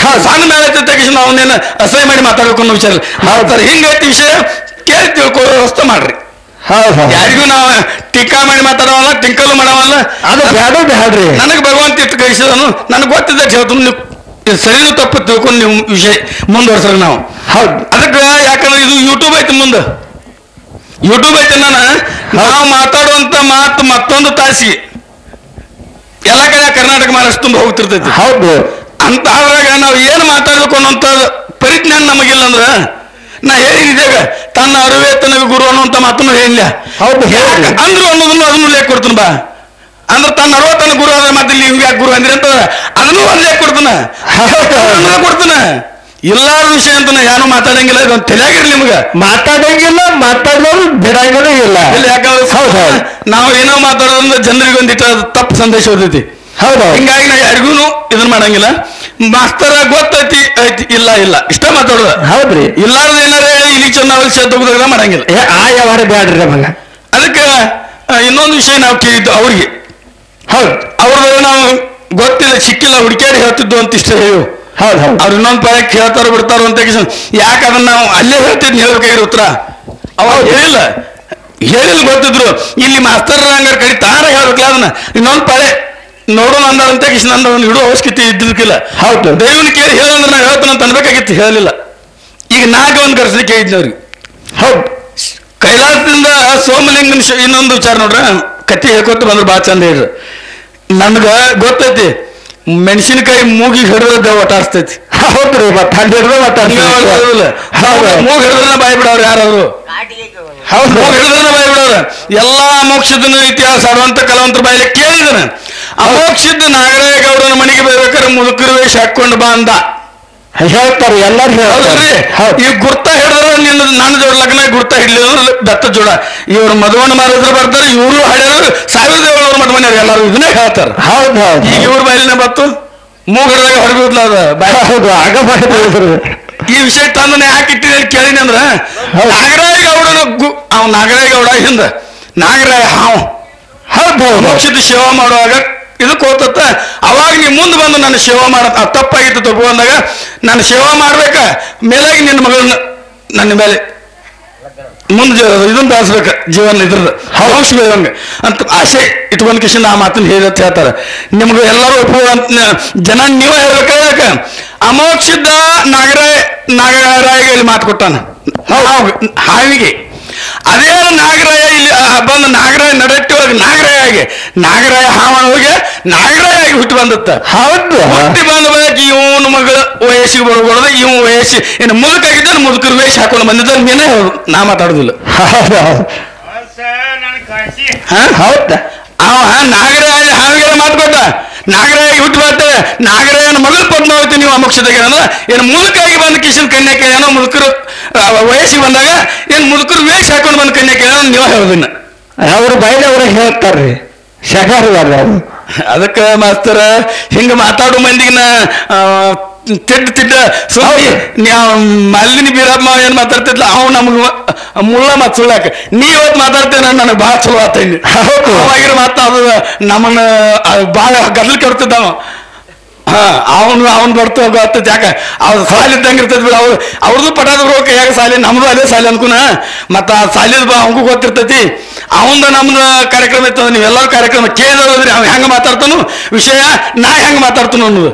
S1: ಸಣ್ಣ ಮೇಳ ತಕ್ಷಣ ಅವನೇನು ಅಸಹ್ಯ ಮಾಡಿ ಮಾತಾಡ್ಬೇಕು ಅನ್ನೋ ವಿಚಾರ ಮಾಡ್ತಾರೆ. ಹಿಂಗೈತಿ ವಿಷಯ ಕೇಳಿ ತಿಳ್ಕೊಳ್ಳೋ ವ್ಯವಸ್ಥೆ ಮಾಡ್ರಿ. ಯಾರಿಗೂ ನಾವು ಟೀಕಾ ಮಾಡಿ ಮಾತಾಡವಲ್ಲ, ಟಿಂಕಲು ಮಾಡವಲ್ಲ.
S2: ಅದು ಬ್ಯಾಡೋ ಬ್ಯಾಡ್ರಿ.
S1: ನನಗೆ ಭಗವಂತ ಇಟ್ಟು ಕಳಿಸಿದನು, ನನಗೆ ಗೊತ್ತಿದ್ದ ಹೇಳ್ತೀನಿ. ನೀವು ಸರಿನೂ ತಪ್ಪು ತಿಳ್ಕೊಂಡು ನೀವು ವಿಷಯ ಮುಂದುವರ್ಸ್ರ ನಾವು.
S2: ಹೌದು,
S1: ಅದಕ್ಕೆ ಯಾಕಂದ್ರೆ ಇದು ಯೂಟ್ಯೂಬ್ ಐತಿ, ಮುಂದೆ ಯೂಟ್ಯೂಬ್ ಐತಿ. ನಾವು ಮಾತಾಡುವಂತ ಮಾತು ಮತ್ತೊಂದು ತಾಸಿಗೆ ಎಲ್ಲ ಕಡೆ ಕರ್ನಾಟಕ ಮಹಾರಾಷ್ಟ್ರ ತುಂಬ ಹೋಗ್ತಿರ್ತೈತಿ.
S2: ಹೌದು,
S1: ಅಂತ ಆದಾಗ ನಾವು ಏನು ಮಾತಾಡ್ಬೇಕು ಅನ್ನೋಂಥ ಪರಿಜ್ಞಾನ ನಮಗಿಲ್ಲ ಅಂದ್ರೆ ನಾ ಹೇಳಿದಾಗ ತನ್ನ ಅರಿವೇ ತನಗೆ ಗುರು ಅನ್ನುವಂತ ಮಾತನ್ನು ಹೇಳಿಲ್ಲ.
S2: ಹೌದು
S1: ಅಂದ್ರು ಅನ್ನೋದನ್ನು ಅದನ್ನು ಲೇಖ ಕೊಡ್ತಾನ ಬಾ ಅಂದ್ರೆ ತನ್ನ ಅರಿವ ತನ್ನ ಗುರು ಆದ್ರೆ ಮತ್ತೆ ನೀವು ಯಾಕೆ ಗುರು ಅಂದ್ರಿ ಅಂತ ಅದನ್ನು ಒಂದು ಲೇಖ ಕೊಡ್ತಾನ ಕೊಡ್ತಾನ. ಎಲ್ಲಾರ ವಿಷಯ ಅಂತ ಯಾರು ಮಾತಾಡಂಗಿಲ್ಲ, ಇದೊಂದು ತಲೆಯಾಗಿರ್ಲಿ ನಿಮ್ಗೆ.
S2: ಮಾತಾಡಂಗಿಲ್ಲ, ಮಾತಾಡೋರು ಬಿಡಂಗಿಲ್ಲ ಇಲ್ಲ.
S1: ಯಾಕಂದ್ರೆ ನಾವು ಏನೋ ಮಾತಾಡೋದ್ರಿಂದ ಜನರಿಗೆ ಒಂದಿಟ್ಟ ತಪ್ಪು ಸಂದೇಶ ಓದೈತಿ.
S2: ಹೌದು,
S1: ಹಿಂಗಾಗಿ ನಾವು ಯಾರಿಗೂ ಇದನ್ನ ಮಾಡಂಗಿಲ್ಲ. ಮಾಸ್ತರ ಗೊತ್ತೈತಿ ಐತಿ ಇಲ್ಲ ಇಲ್ಲ ಇಷ್ಟ ಮಾತಾಡೋದು.
S2: ಹೌದ್ರಿ,
S1: ಇಲ್ಲಾರ್ದ ಏನಾರೇ ಇಲ್ಲಿ ಚೆನ್ನಾಗಿ ಮಾಡಂಗಿಲ್ಲ.
S2: ಆ ಯಾವಾರ ಬ್ಯಾಡ್ರಿ ಮಗ.
S1: ಅದಕ್ಕೆ ಇನ್ನೊಂದು ವಿಷಯ ನಾವು ಕೇಳಿದ್ದು ಅವ್ರಿಗೆ.
S2: ಹೌದು,
S1: ಅವ್ರದ್ದು ನಾವು ಗೊತ್ತಿಲ್ಲ ಸಿಕ್ಕಿಲ್ಲ ಹುಡುಕ್ಯಾಡಿ ಹೇಳ್ತಿದ್ದು ಅಂತ ಇಷ್ಟ ಹೇಳು.
S2: ಹೌದು ಹೌದು,
S1: ಅವ್ರು ಇನ್ನೊಂದು ಪರಕ್ಕೆ ಹೇಳ್ತಾರೋ ಬಿಡ್ತಾರೋ ಅಂತ ಯಾಕೆ ಅದನ್ನ ನಾವು ಅಲ್ಲೇ ಹೇಳ್ತಿದ್ನ ಹೇಳ್ಬೇಕಾಗಿರೋ ಉತ್ತರ ಅವಾಗ ಹೇಳಿಲ್ಲ ಗೊತ್ತಿದ್ರು. ಇಲ್ಲಿ ಮಾಸ್ತರ್ ಹಂಗಾರ ಕಡಿ ತಾರ ಹೇಳ್ಬೇಕಲ್ಲ ಅದನ್ನ ಇನ್ನೊಂದು ಪಡೆ ನೋಡೋಣ ಅಂದಾರಂತೆ ನಂದು ಒಂದು ಹಿಡೋ ಅವಶ್ಯಕತೆ ಇದ್ದಿರ್ಕಿಲ್ಲ.
S2: ಹೌದು,
S1: ದೈವನ ಕೇಳಿ ಹೇಳಂದ್ರೆ ನಾವು ಹೇಳ್ತಾನೆ ಅಂತ ಅನ್ಬೇಕಾಗಿತ್ತು, ಹೇಳಿಲ್ಲ. ಈಗ ನಾಲ್ಕು ಒಂದು ಕರ್ಸಲಿಕ್ಕೆ ಹೇಳಿದ್ನ ಅವ್ರಿಗೆ.
S2: ಹೌದು,
S1: ಕೈಲಾಸದಿಂದ ಸೋಮಲಿಂಗನ ಇನ್ನೊಂದು ವಿಚಾರ ನೋಡ್ರ ಕತ್ತಿ ಹೇಳ್ಕೊತ ಬಂದ್ರೆ ಭಾಳ ಚಂದ ಹೇಳ್ರಿ. ನನ್ಗ ಗೊತ್ತೈತಿ ಮೆಣಸಿನಕಾಯಿ ಮೂಗಿಗೆ ಹಿಡಿದ ಒಟ್ಟಾಡ್ಸ್ತೈತಿ.
S2: ಹೌದ್ರಿ,
S1: ಮೂಗ್ ಹಿಡಿದ್ರೆ ಬಾಯಿ ಬಿಡವ್ರು ಯಾರಾದ್ರು. ಹೌದು, ಮೂಗ್ ಹಿಡಿದ್ರೆ ಬಾಯಿ ಬಿಡವ್ರ. ಎಲ್ಲಾ ಅಮೋಕ್ಷದ ಇತಿಹಾಸ ಆಡುವಂತ ಕಲಾವಂತರ ಬಾಯಿಲೆ ಕೇಳಿದನ. ಅಮೋಕ್ಷದ ನಾಗರಾಯಗೌಡನ ಮನೆಗೆ ಬರ್ಬೇಕಾದ್ರೆ ಮುದುಕರು ವೇಷ ಹಾಕೊಂಡು ಬಾ ಅಂದ
S2: ಹೇಳ್ತಾರೆ ಎಲ್ಲರೂ ಹೇಳ್ತಾರೆ.
S1: ಈ ಗುರ್ತ ಹಿಡಿದ್ರೆ ನಿನ್ನ ನನ್ನ ಜೋಡ ಲಗ್ನ ಗುರ್ತ ಹಿಡ್ಲಿಲ್ಲ ಬೆತ್ತ ಜೋಡ. ಇವ್ರು ಮಧುವಣ್ಣ ಮಾರಿದ್ರು ಬರ್ತಾರೆ, ಇವರು ಹಾಡ್ಯಾರು 1700 ಮಠ ಮನೆಯವ್ರು ಎಲ್ಲರೂ ಇದನ್ನೇ ಹೇಳ್ತಾರೆ.
S2: ಹೌದು ಹೌದು,
S1: ಈಗ ಇವ್ರ ಬಾಯಿಲಿನ ಬತ್ತು ಮೂಗ್ ಹಿಡಿದಾಗ ಹೊರಗೋದ್ಲ ಅದ.
S2: ಹೌದು, ಆಗ
S1: ಈ ವಿಷಯ ತಂದನೆ ಯಾಕೆ ಇಟ್ಟಿದೆ ಕೇಳಿನಿ ಅಂದ್ರ ನಾಗರಾಯಗೌಡನ ಅವ್ ನಾಗರಾಯಗೌಡ ಹಿಂದ ನಾಗರಾಯ ಹಾವು
S2: ಹೌದು
S1: ಮೋಕ್ಷದ ಸೇವಾ ಮಾಡುವಾಗ ಇದಕ್ಕೆ ಹೋಗ್ತತ್ತ. ಅವಾಗ ನೀವು ಮುಂದೆ ಬಂದು ನನ್ನ ಸೇವಾ ಮಾಡ ತಪ್ಪಾಗಿತ್ತು ತಗೋ ಅಂದಾಗ ನಾನು ಸೇವಾ ಮಾಡ್ಬೇಕ ಮೇಲಾಗಿ ನಿನ್ನ ಮಗಳನ್ನ ನನ್ನ ಮೇಲೆ ಮುಂದೆ ಇದನ್ನ ಬೆಳೆಸ್ಬೇಕ ಜೀವನ ಇದ್ರದ್ದು ಹಂಗೆ ಅಂತ ಆಸೆ ಇಟ್ಕೊಂಡ್ ಕಿಶನ್ ಆ ಮಾತನ್ನ ಹೇಳತ್ ಹೇಳ್ತಾರೆ. ನಿಮ್ಗೆ ಎಲ್ಲರೂ ಒಪ್ಪುವಂತ ಜನ ನೀವೇ ಹೇಳ್ಬೇಕ. ಅಮೋಕ್ಷದ ನಾಗರಾಯಿಗೆ ಇಲ್ಲಿ ಮಾತು ಕೊಟ್ಟಾನ ಹಾವಿಗೆ. ಅದೇ ನಾಗರಾಯ ಇಲ್ಲಿ ಬಂದು ನಾಗರಾಯ ನಡಟ್ಟಿವಾಗ ನಾಗರಾಯ ಹಾವಣ ಹೋಗಿ ನಾಗರಾಯಾಗಿ ಹುಟ್ಟಿ ಬಂದತ್ತ.
S2: ಹೌದು,
S1: ಹುಟ್ಟಿ ಬಂದ ಬಳಿಕ ಇವನ ಮಗಳ ವಯಸ್ಸಿಗೆ ಬರ್ಬೋದು. ಇವ್ ವಯಸ್ಸು ಏನು ಮುದುಕಾಗಿದ್ದಾನೆ, ಮುದುಕರು ವೇಷ ಹಾಕೊಂಡು ಬಂದಿದ್ದ ನೀನೇ ನಾ ಮಾತಾಡುದಿಲ್ಲ.
S2: ಹೌದ,
S1: ಅವ ನಾಗರಾಯ ಹಾವಿಗೆಲ್ಲ ಮಾತು ಕೊಟ್ಟ. ನಾಗರಾಯಿಗೆ ಹುಟ್ಟಿ ಬರ್ತೇವೆ. ನಾಗರಾಯನ ಮಗಳು ಪದ್ಮಾವತಿ ನೀವು ಅಮೋಕ್ಷತೆಗೆ ಅಂದ್ರೆ ಏನು ಮುದುಕಾಗಿ ಬಂದ ಕಿಶನ್ ಕನ್ಯಾ ಕೇಳೇನೋ, ಮುದುಕರು ವಯಸ್ಸಿಗೆ ಬಂದಾಗ ಏನು ಮುದುಕರು ವೇಷ ಹಾಕೊಂಡು ಬಂದ ಕನ್ಯಾ ಕೇಳೇನೋ ನೀವು ಹೇಳೋದಿನ್ನ
S2: ಅವ್ರ ಬಯಲು ಅವ್ರ ಹೇಳ್ತಾರ್ರಿ ಶಗಾರವಾದ.
S1: ಅದಕ್ಕೆ ಮಾಸ್ತರ ಹಿಂಗ ಮಾತಾಡೋ ಮಂದಿಗಿನ ತಿಡ್ಡ ಮಲ್ಲಿನಿ ಬೀರಮ್ಮ ಏನ್ ಮಾತಾಡ್ತಿದ್ಲ ಅವ್ ನಮ್ಗ ಮುಳ್ಳ ಮತ್ ಸುಳ್ಳಾಕ ನೀ ಇವತ್ತು ಮಾತಾಡ್ತೇನೆ ನನಗೆ ಭಾಳ ಚಲೋ ಆತೈತಿ. ಅವಾಗಿರೋ ಮಾತಾಡೋದು ನಮ್ಮನ್ನ ಭಾಳ ಗದ್ಲಿಕ್ಕೆ ಹೊಡ್ತಿದ್ದಾವ. ಅವನ್ ಬರ್ತ ಗೊತ್ತೈತಿ ಯಾಕ ಅವ್ರ ಸಾಲಿ ಇದ್ದಂಗೆ ಇರ್ತೈತಿ ಬಿಡ. ಅವ್ರದ್ದು ಪಟಾದ ಬರೋಕೆ ಯಾಕೆ ಸಾಲಿ, ನಮ್ದು ಅಲ್ಲೇ ಸಾಲಿ ಅನ್ಕುನ. ಮತ್ತ ಆ ಸಾಲಿದ ಅವಂಗೂ ಗೊತ್ತಿರ್ತೈತಿ. ಅವಂದ ನಮ್ದು ಕಾರ್ಯಕ್ರಮ ಇತ್ತು, ನೀವೆಲ್ಲರೂ ಕಾರ್ಯಕ್ರಮ ಕೇಳಿದ್ರಿ ಅವ್ ಹೆಂಗ ಮಾತಾಡ್ತಾನು ವಿಷಯ, ನಾ ಹೆಂಗ ಮಾತಾಡ್ತಾನು ಅನ್ನೋದು.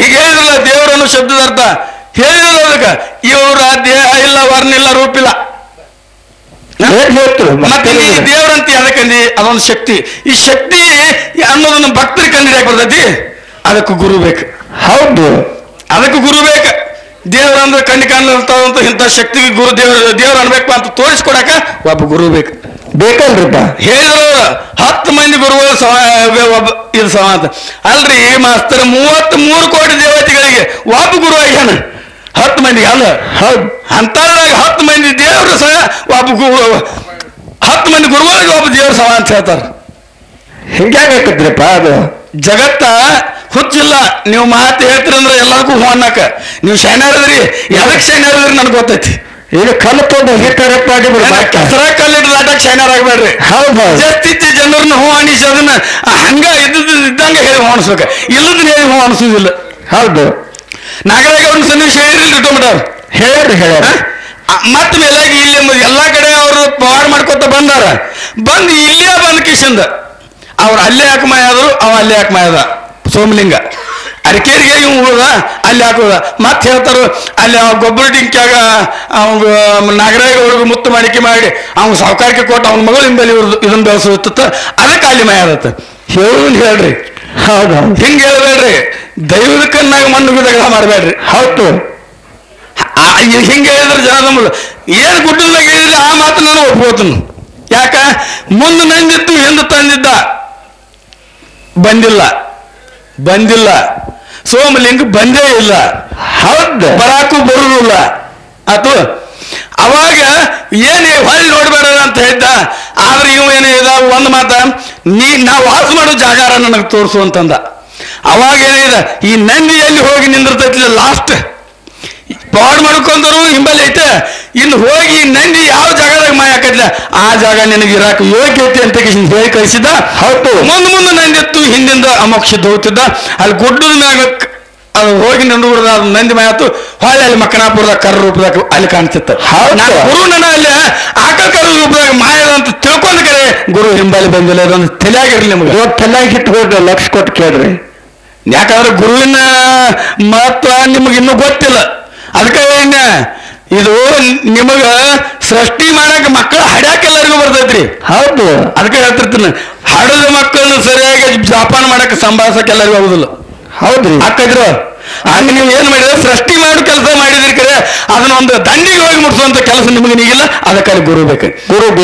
S1: ಈಗ ಹೇಳಿದ್ರಲ್ಲ ದೇವರನ್ನು ಶಬ್ದದ ಅರ್ಥ ಹೇಳಿದ್ರಲ್ಲ ಅದಕ್ಕೆ, ಇವ್ರ ದೇಹ ಇಲ್ಲ, ವರ್ಣ ಇಲ್ಲ, ರೂಪಿಲ್ಲ. ಮತ್ತೆ ಈ ದೇವ್ರಂತ ಅದಕ್ಕಂದಿ ಅದೊಂದು ಶಕ್ತಿ. ಈ ಶಕ್ತಿ ಅನ್ನೋದನ್ನ ಭಕ್ತರಿಗೆ ಕಂಡಿಡಿಯಾಕ ಬರ್ತೈತಿ, ಅದಕ್ಕೂ ಗುರು ಬೇಕು.
S2: ಹೌದು,
S1: ಅದಕ್ಕೂ ಗುರು ಬೇಕು. ದೇವರಂದ್ರೆ ಕಣ್ಣಿ ಕಾಣಂತ ಇಂಥ ಶಕ್ತಿಗೆ ಗುರು ದೇವ್ರ ಅನ್ಬೇಕು ಅಂತ ತೋರಿಸ್ಕೊಡಕ ಒಬ್ಬ ಗುರು ಬೇಕು.
S2: ಬೇಕಲ್ರಿಪ್ಪ.
S1: ಹೇಳಿದ್ರು 10 ಮಂದಿ ಗುರುಗಳು ಒಬ್ಬ ಇದು ಸಮ ಅಂತ ಅಲ್ರಿ ಮಾಸ್ತರ. 33 ಕೋಟಿ ದೇವತೆಗಳಿಗೆ ಒಬ್ಬ ಗುರು ಆಗ್ಯಾನ, 10 ಮಂದಿ ಅಲ್ಲ.
S2: ಹೌದು,
S1: ಅಂತದ್ರಾಗ 10 ಮಂದಿ ದೇವರು ಸಹ ಒಬ್ಬ 10 ಮಂದಿ ಗುರುಗಳಿಗೆ ಒಬ್ಬ ದೇವ್ರ ಸಮ ಅಂತ ಹೇಳ್ತಾರ.
S2: ಹಿಂಗ್ಯಾಗತ್ರಿಪ್ಪ ಅದು
S1: ಜಗತ್ತ ಹುಚ್ಚಿಲ್ಲ. ನೀವು ಮಾತು ಹೇಳ್ತೀರಂದ್ರೆ ಎಲ್ಲದಕ್ಕೂ ಹೂ ಅನ್ನಕ. ನೀವು ಶೈನಾರದ್ರಿ, ಎದಕ್ಕೆ ಶೈನಾರದ್ರಿ ನನಗೆ ಗೊತ್ತೈತಿ.
S2: ಈಗ ಕಲ್ಪೊಂದು ಹಿಟ್ಟರಪ್ಪ
S1: ಕೆಸರ ಕಲ್ಲಿಟ್ಟು ದಾಟಕ್ ಶೈನಾರ್ ಆಗ್ಬೇಡ್ರಿ.
S2: ಹೌದು,
S1: ಜಸ್ತಿತ್ತು ಜನರನ್ನ ಹೂ ಅನಿಸಿ ಅದನ್ನ ಹಂಗ ಇದ್ದಂಗ ಹೇಳಿ ಹೂ ಅನಿಸ್ಬೇಕ, ಇಲ್ಲದನ್ನ ಹೇಳಿ ಹೂ ಅನಿಸೋದಿಲ್ಲ.
S2: ಹೌದು,
S1: ನಾಗರಾಗ ಅವ್ರನ್ನ ಸನ್ನಿವೇಶ ಹೇಳಿರಿ ಇಟ್ಕೊಂಡ್ಬಿಟ್ಟಾರ.
S2: ಹೇಳ್ರಿ
S1: ಮತ್ತ ಮೇಲಾಗಿ ಇಲ್ಲಿ ಎಲ್ಲಾ ಕಡೆ ಅವರು ಪವಾಡ ಮಾಡ್ಕೊತ ಬಂದಾರ. ಬಂದು ಇಲ್ಲೇ ಬಂದ ಕಿಶಿಂದ ಅವ್ರು ಅಲ್ಲೇ ಯಾಕೆ ಮಾಯ ಆದ್ರು, ಅವ ಅಲ್ಲೇ ಯಾಕೆ ಮಾಯ ಅದ. ಸೋಮಲಿಂಗ ಅರಕೇರಿಗೆ ಇವ್ ಉಳ್ದ, ಅಲ್ಲಿ ಹಾಕೋದ. ಮತ್ತೆ ಹೇಳ್ತಾರ ಅಲ್ಲಿ ಅವ ಗೊಬ್ಬರ ಡಿಂಕ್ಯಾಗ ಅವ್ ನಾಗರಾಗ ಅವ್ರಿಗೆ ಮುತ್ತು ಮಾಡಿಕೆ ಮಾಡಿ ಅವ್ನ ಸಾವುಕಾರಕ್ಕೆ ಕೊಟ್ಟು ಅವನ ಮಗಳು ಹಿಂಬಲ್ಲಿ ಇದನ್ನ ಬೆಳೆಸುತ್ತ ಅದಕ್ಕೆ ಅಲ್ಲಿ ಮಾಯ ಆದತ್ತ. ಹೇಳ್ರಿ.
S2: ಹೌದು,
S1: ಹಿಂಗೆ ಹೇಳ್ಬೇಡ್ರಿ. ದೈವದ ಕಣ್ಣಾಗ ಮಣ್ಣು ಬಿದ್ದಾಗ ಮಾಡಬೇಡ್ರಿ.
S2: ಹೌದು,
S1: ಹಿಂಗೆ ಹೇಳಿದ್ರೆ ಜನ ನಮ್ಮದು ಏನು ಗುಡ್ಡದಾಗ ಹೇಳಿದ್ರೆ ಆ ಮಾತು ನಾನು ಒಪ್ಕೋತೀನಿ. ಯಾಕ ಮುಂದೆ ನಂದಿತ್ತು, ಹಿಂದೆ ತಂದಿದ್ದ ಬಂದಿಲ್ಲ. ಸೋಮಲಿಂಗ ಬಂದೇ ಇಲ್ಲ.
S2: ಹೌದು,
S1: ಬರಾಕು ಬರುದಿಲ್ಲ ಆತು. ಅವಾಗ ಏನೇ ಹೊಳ್ಳಿ ನೋಡ್ಬೇಡ ಅಂತ ಹೇಳಿದ್ದ. ಆದ್ರೆ ಇವ ಏನೇ ಇದ ಒಂದು ಮಾತ, ನಾ ವಾಸ ಮಾಡೋ ಜಾಗಾರ ನನಗೆ ತೋರಿಸು ಅಂತಂದ. ಅವಾಗ ಏನಿದೆ ಈ ನಂದಿ ಎಲ್ಲಿ ಹೋಗಿ ನಿಂದಿರ್ತೈತಿಲ್ಲ ಲಾಸ್ಟ್ ಪಾಡ್ ಮಾಡ್ಕೊಂಡ್ರು ಹಿಂಬಲ್ಲಿ ಐತೆ. ಇನ್ನು ಹೋಗಿ ನಂದಿ ಯಾವ ಜಾಗದಾಗ ಮಾಯ ಹಾಕತ್ಲ ಆ ಜಾಗ ನಿನಗೆ ಇರಾಕ ಯೋಗ್ಯತೆ ಅಂತ ಹೇಳಿ ಕಳಿಸಿದ. ಹೌದು, ಮುಂದೆ ನಂದಿತ್ತು, ಹಿಂದಿಂದ ಅಮೋಕ್ಷದ ಹೋಗ್ತಿದ್ದ. ಅಲ್ಲಿ ಗುಡ್ಡದ ಮ್ಯಾಗ ಅದು ಹೋಗಿ ನಿಂದುಬಿಡ್ದ, ಅದು ನಂದಿ ಮಾಯಾತು. ಹೊಳ್ಳಿ ಅಲ್ಲಿ ಮಕ್ಕನಾಪುರದ ಕರ ರೂಪದಾಗ ಅಲ್ಲಿ ಕಾಣ್ತಿತ್ತು. ನಾನು ಗುರು ನನ್ನ ಅಲ್ಲಿ ಆಕಳ ಕರ ರೂಪದಾಗ ಮಾಯದ ಅಂತ ತಿಳ್ಕೊಂಡ ಕರೆ ಗುರು ಹಿಂಬಲ್ಲಿ ಬಂದಿಲ್ಲ. ಅದೊಂದು ತಲೆಯಾಗಿರ್ಲಿ ನಿಮ್ಗೆ,
S2: ತಲೆಯಾಗಿ ಇಟ್ಕೊಡ್ರಿ, ಲಕ್ಷ ಕೊಟ್ಟು ಕೇಳ್ರಿ.
S1: ಯಾಕಂದ್ರೆ ಗುರುವಿನ ಮಹತ್ವ ನಿಮಗೆ ಇನ್ನೂ ಗೊತ್ತಿಲ್ಲ. ಅದಕ್ಕೆ ಇದು ನಿಮಗ ಸೃಷ್ಟಿ ಮಾಡಕ್ ಮಕ್ಕಳ ಹಡ್ಯಾಕ ಎಲ್ಲರಿಗೂ ಬರ್ತೈತ್ರಿ.
S2: ಹೌದು,
S1: ಅದಕ್ಕೆ ಹೇಳ್ತಿರ್ತೀನಿ, ಹಡದ ಮಕ್ಕಳನ್ನ ಸರಿಯಾಗಿ ಜಪಾನ ಮಾಡಕ್ ಸಂಭಾಳಿಸಕ್ ಎಲ್ಲರಿಗೂ ಆಗುದಿಲ್ಲ.
S2: ಹೌದ್ರಿ,
S1: ಹಾಕಿದ್ರು ಹಂಗ ನೀವು ಏನ್ ಮಾಡಿದ್ರೆ ಸೃಷ್ಟಿ ಮಾಡೋ ಕೆಲಸ ಮಾಡಿದ್ರಿ ಕರೆ ಅದನ್ನ ಒಂದು ದಂಡಿಗೆ ಹೋಗಿ ಮುಟ್ಸುವಂತ ಕೆಲಸ ನಿಮಗೆ ನೀಗಿಲ್ಲ. ಅದಕ್ಕೆ ಗುರು ಬೇಕು.